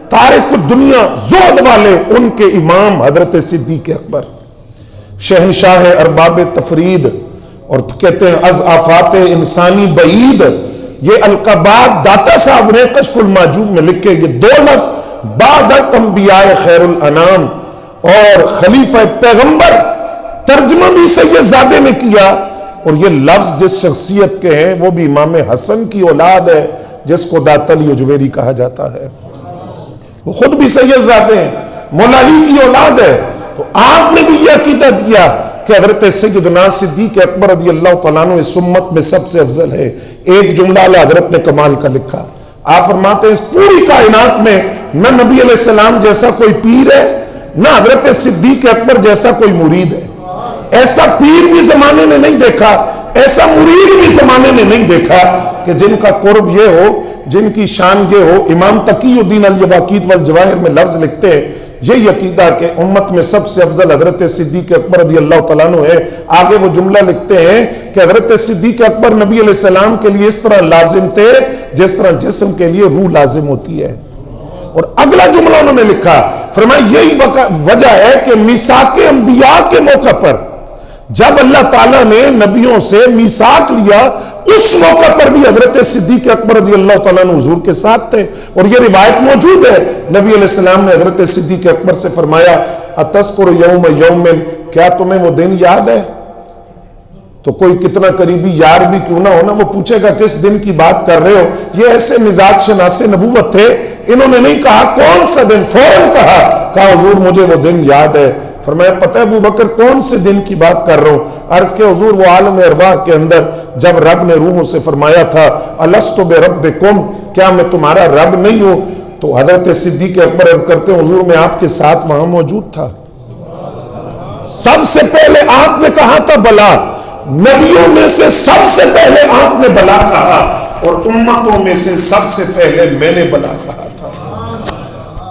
تارک الدنیا، زہد والے، ان کے امام حضرت صدیق اکبر، شہنشاہ ارباب تفرید. اور کہتے ہیں از آفات انسانی بعید. یہ القابات داتا صاحب نے کشف المحجوب میں لکھے. یہ دو لفظ بعد از انبیاء خیر الانام اور خلیفہ پیغمبر، ترجمہ بھی سید زادے نے کیا. اور یہ لفظ جس شخصیت کے ہیں وہ بھی امام حسن کی اولاد ہے، جس کو داتا علی اجویری کہا جاتا ہے. وہ خود بھی سید زادے ہیں، مولا علی کی اولاد ہے. تو آپ نے بھی یہ عقیدہ دیا کہ حضرت سیدنا صدیق اکبر رضی اللہ تعالیٰ عنہ اس امت میں سب سے افضل ہے. ایک جملہ حضرت نے کمال کا لکھا. آپ فرماتے ہیں اس پوری کائنات میں نہ نبی علیہ السلام جیسا کوئی پیر ہے، نہ حضرت صدیق اکبر جیسا کوئی مرید ہے. ایسا پیر بھی زمانے نے نہیں دیکھا، ایسا مرید بھی زمانے نے نہیں دیکھا کہ جن کا قرب یہ ہو، جن کی شان یہ ہو. امام تقی الدین الواقید والجواہر میں لفظ لکھتے ہیں یہی عقیدہ کہ امت میں سب سے افضل حضرت صدیق اکبر رضی اللہ تعالیٰ عنہ ہے. آگے وہ جملہ لکھتے ہیں کہ حضرت صدیق اکبر نبی علیہ السلام کے لیے اس طرح لازم تھے جس طرح جسم کے لیے روح لازم ہوتی ہے. اور اگلا جملہ انہوں نے لکھا، فرمایا یہی وجہ ہے کہ میثاق انبیاء کے موقع پر جب اللہ تعالیٰ نے نبیوں سے میثاق لیا، اس موقع پر بھی حضرت صدیق اکبر رضی اللہ تعالیٰ عنہ حضور کے ساتھ تھے. اور یہ روایت موجود ہے، نبی علیہ السلام نے حضرت صدیق اکبر سے فرمایا اتذکر یوم یومن، کیا تمہیں وہ دن یاد ہے؟ تو کوئی کتنا قریبی یار بھی کیوں نہ ہونا، وہ پوچھے گا کس دن کی بات کر رہے ہو. یہ ایسے مزاج شناس نبوت تھے، انہوں نے نہیں کہا کون سا دن، فوراً کہا حضور مجھے وہ دن یاد ہے. فرمایا پتہ ہے ابو بکر کون سے دن کی بات کر رہا ہوں؟ عرض کہ حضور وہ عالم ارواح کے اندر جب رب نے روحوں سے فرمایا تھا الستو بربکم، کیا میں تمہارا رب نہیں ہوں؟ تو حضرت صدیق اکبر عرض کرتے ہیں حضور میں آپ کے ساتھ وہاں موجود تھا. سب سے پہلے آپ نے کہا تھا بلا، نبیوں میں سے سب سے پہلے آپ نے بلا کہا. اور امتوں میں سے سب سے پہلے میں نے بنا کہا تھا.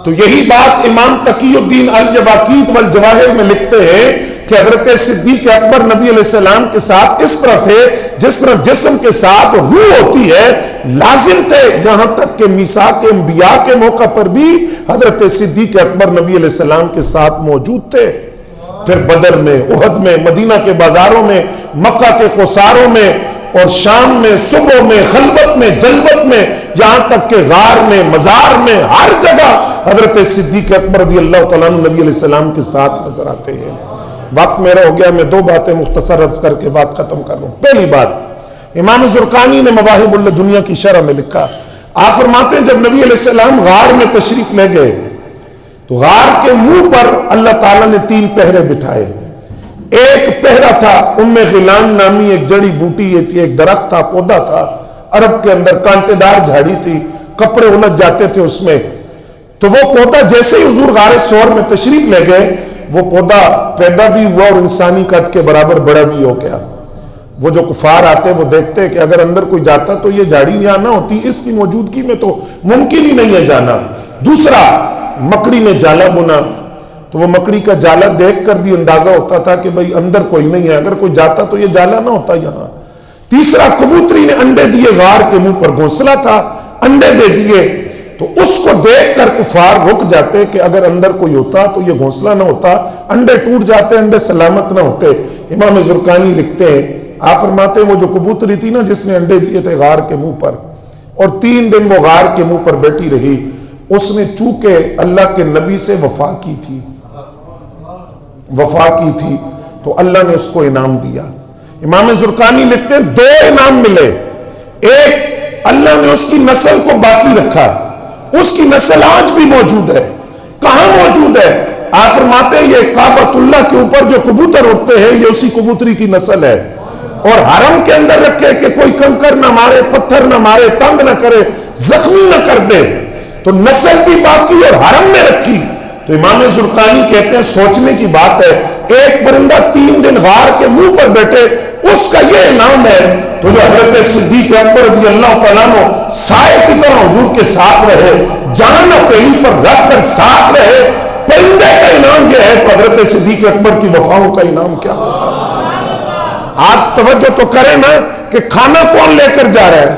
تو یہی بات امام تقی الدین الجواقیت والجواہر میں لکھتے ہیں کہ حضرت صدیق اکبر نبی علیہ السلام کے ساتھ اس طرح تھے جس طرح جسم کے ساتھ روح ہوتی ہے. لازم تھے یہاں تک کہ میثاق انبیاء کے موقع پر بھی حضرت صدیق اکبر نبی علیہ السلام کے ساتھ موجود تھے. پھر بدر میں، احد میں، مدینہ کے بازاروں میں، مکہ کے کوثاروں میں، اور شام میں، صبح میں، خلوت میں، جلوت میں، یہاں تک کہ غار میں، مزار میں، ہر جگہ حضرت صدیق اکبر رضی اللہ تعالیٰ عنہ نبی علیہ السلام کے ساتھ نظر آتے ہیں. وقت میرا ہو گیا، میں 2 باتیں مختصر عرض کر کے بات ختم کر رہا ہوں. پہلی بات، امام زرقانی نے مواہب الدنیا کی شرح میں لکھا، آپ فرماتے ہیں جب نبی علیہ السلام غار میں تشریف لے گئے تو غار کے منہ پر اللہ تعالیٰ نے 3 پہرے بٹھائے. ایک پہرا تھا ام غیلان نامی ایک جڑی بوٹی یہ تھی، ایک درخت تھا، پودا تھا عرب کے اندر، کانٹے دار جھاڑی تھی، کپڑے الجھ جاتے تھے اس میں. تو وہ پودا جیسے ہی حضور غار ثور میں تشریف لے گئے وہ پودا پیدا بھی ہوا اور انسانی قد کے برابر بڑا بھی ہو گیا. وہ جو کفار آتے وہ دیکھتے کہ اگر اندر کوئی جاتا تو یہ جھاڑی یہاں نہ ہوتی، اس کی موجودگی میں تو ممکن ہی نہیں ہے جانا. دوسرا، مکڑی نے جالا بنا تو وہ مکڑی کا جالا دیکھ کر بھی اندازہ ہوتا تھا کہ بھئی اندر کوئی نہیں ہے، اگر کوئی جاتا تو یہ جالا نہ ہوتا یہاں. تیسرا، کبوتری نے انڈے دیے، غار کے منہ پر گھونسلہ تھا، انڈے دے دیے. تو اس کو دیکھ کر کفار رک جاتے کہ اگر اندر کوئی ہوتا تو یہ گھونسلہ نہ ہوتا، انڈے ٹوٹ جاتے، انڈے سلامت نہ ہوتے. امام زرقانی لکھتے ہیں، آپ فرماتے ہیں وہ جو کبوتری تھی نا جس نے انڈے دیے تھے غار کے منہ پر، اور 3 دن وہ غار کے منہ پر بیٹھی رہی، اس نے چونکہ اللہ کے نبی سے وفا کی تھی تو اللہ نے اس کو انعام دیا. امام زرقانی لکھتے ہیں 2 انعام ملے. ایک، اللہ نے اس کی نسل کو باقی رکھا، اس کی نسل آج بھی موجود ہے. کہاں موجود ہے؟ آپ فرماتے ہیں یہ کعبۃ اللہ کے اوپر جو کبوتر اڑتے ہیں یہ اسی کبوتری کی نسل ہے. اور حرم کے اندر رکھے کہ کوئی کنکر نہ مارے، پتھر نہ مارے، تنگ نہ کرے، زخمی نہ کر دے. تو نسل بھی باقی اور حرم میں رکھی. تو امام زرقانی کہتے ہیں سوچنے کی بات ہے، ایک پرندہ 3 دن غار کے منہ پر بیٹھے، اس کا یہ انعام ہے. تو جو حضرت صدیق اکبر رضی اللہ تعالیٰ عنہ سائے کی طرح حضور کے ساتھ رہے، جان ہتھیلی پر رکھ کر ساتھ رہے، پرندے کا انعام یہ ہے، تو حضرت صدیق اکبر کی وفاؤں کا انعام کیا ہوگا؟ آپ توجہ تو کریں نا کہ کھانا کون لے کر جا رہا ہے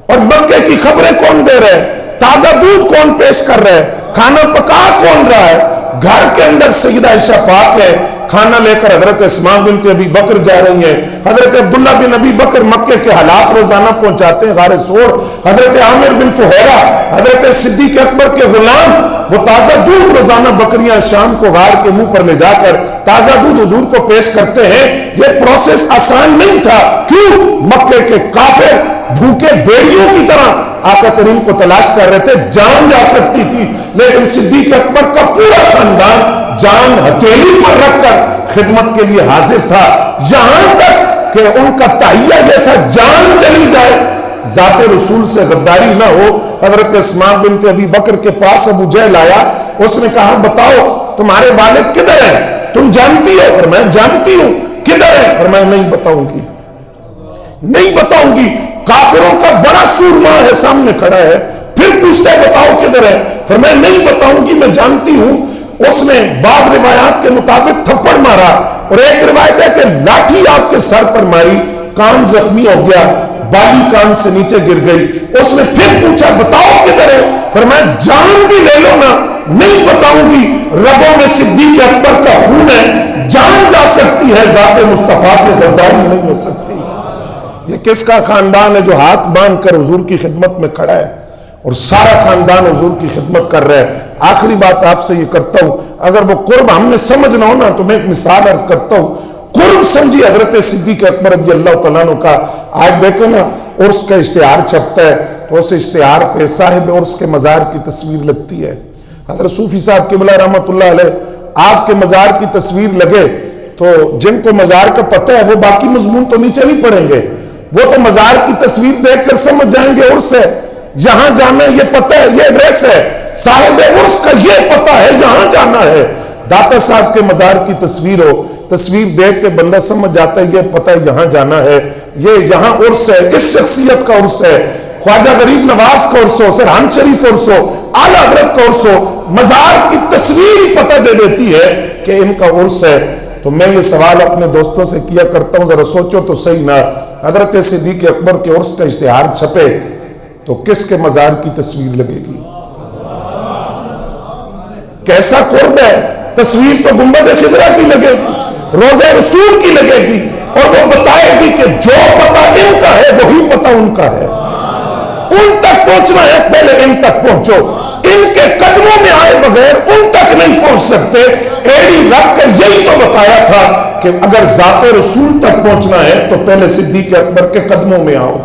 اور مکے کی خبریں کون دے رہے ہیں، تازہ دودھ کون پیش کر رہے ہیں، کھانا پکا کون رہا ہے. گھر کے اندر سیدہ عائشہ پاک ہے، کھانا لے کر حضرت اسماء بنت ابی بکر جا رہی ہیں، حضرت عبداللہ بن ابی بکر مکے کے حالات روزانہ پہنچاتے ہیں غار ثور، حضرت عامر بن فہیرہ، حضرت صدیق اکبر کے غلام وہ تازہ دودھ روزانہ بکریاں شام کو غار کے منہ پر لے جا کر تازہ دودھ حضور کو پیش کرتے ہیں. یہ پروسیس آسان نہیں تھا. کیوں؟ مکے کے کافر بھوکے بیڑیوں کی طرح آقا کریم کو تلاش کر رہے تھے. جان جا سکتی تھی لیکن صدیق اکبر کا پورا خاندان جان ہتھیلی پر رکھ کر خدمت کے لیے حاضر تھا، یہاں تک کہ ان کا تہیہ یہ تھا جان چلی جائے ذات رسول سے غداری نہ ہو. حضرت اسماء بنت ابی بکر کے پاس ابو جہل آیا، اس نے کہا بتاؤ تمہارے والد کدھر ہیں؟ تم جانتی ہو؟ فرمایا جانتی ہوں. کدھر ہے؟ فرمایا نہیں بتاؤں گی، نہیں بتاؤں گی. کافروں کا بڑا سورما ہے سامنے کھڑا ہے، پھر پوچھتے بتاؤ کدھر ہے؟ فرمایا نہیں بتاؤں گی، میں جانتی ہوں. اس نے بعض روایات کے مطابق تھپڑ مارا اور ایک روایت ہے کہ لاٹھی آپ کے سر پر ماری، کان زخمی ہو گیا، بالی کان سے نیچے گر گئی. اس نے پھر پوچھا بتاؤ کدھر ہے؟ فرمایا جان بھی لے لو نا، نہیں بتاؤں گی. رگوں میں صدیق اکبر کا خون ہے، جان جا سکتی ہے، ذات مصطفیٰ سے غداری نہیں ہو سکتی. یہ کس کا خاندان ہے جو ہاتھ باندھ کر حضور کی خدمت میں کھڑا ہے اور سارا خاندان حضور کی خدمت کر رہا ہے. آخری بات آپ سے یہ کرتا ہوں، اگر وہ قرب ہم نے سمجھنا ہو نا تو میں ایک مثال عرض کرتا ہوں. قرب سمجھی حضرت صدیق اکبر رضی اللہ تعالیٰ عنہ کا. آج دیکھو نا عرس کا اشتہار چھپتا ہے تو اس اشتہار پہ صاحب عرس کے مزار کی تصویر لگتی ہے. حضرت صوفی صاحب قبلہ رحمۃ اللہ علیہ آپ کے مزار کی تصویر لگے تو جن کو مزار کا پتہ ہے وہ باقی مضمون تو نیچے نہیں پڑھیں گے، وہ تو مزار کی تصویر دیکھ کر سمجھ جائیں گے عرس ہے، یہاں جانا ہے، یہ پتہ ہے، یہ ایڈریس ہے. صاحب عرس کا یہ پتہ ہے جہاں جانا ہے. داتا صاحب کے مزار کی تصویر ہو، تصویر دیکھ کے بندہ سمجھ جاتا ہے یہ پتہ یہاں جانا ہے. یہ یہاں عرس ہے، اس شخصیت کا عرس ہے، خواجہ غریب نواز کا عرس ہو، سرحان شریف عرس ہو، اعلیٰ حضرت کا عرس ہو، مزار کی تصویر پتہ دے دیتی ہے کہ ان کا عرس ہے۔ تو میں یہ سوال اپنے دوستوں سے کیا کرتا ہوں، ذرا سوچو تو صحیح نا، حضرت صدیق اکبر کے عرس کا اشتہار چھپے تو کس کے مزار کی تصویر لگے گی؟ کیسا قرب ہے؟ تصویر تو گنبد خضرا کی لگے گی، روضہ رسول کی لگے گی، اور وہ بتائے گی کہ جو پتہ ان کا ہے وہی پتہ ان کا ہے۔ ان تک پہنچنا ہے، پہلے ان تک پہنچو، ان کے قدموں میں آئے بغیر ان تک نہیں پہنچ سکتے۔ ایڑی رکھ کر یہی تو بتایا تھا کہ اگر ذات رسول تک پہنچنا ہے تو پہلے صدیق اکبر کے قدموں میں آؤ۔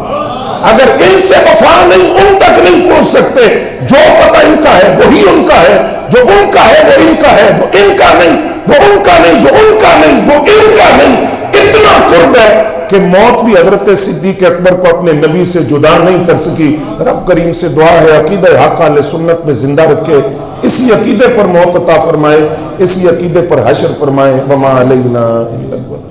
اگر ان سے وفا نہیں، ان تک نہیں پہنچ سکتے۔ جو پتہ ان کا ہے وہی ان کا ہے، جو ان کا ہے وہ ان کا ہے، جو ان کا نہیں وہ ان کا نہیں، جو ان کا نہیں وہ ان کا نہیں۔ اتنا قرب ہے کہ موت بھی حضرت صدیق اکبر کو اپنے نبی سے جدا نہیں کر سکی۔ رب کریم سے دعا ہے عقیدہ حق اہل سنت میں زندہ رکھے، اسی عقیدے پر موت عطا فرمائے، اسی عقیدے پر حشر فرمائے۔ وما علینا الا البلاغ۔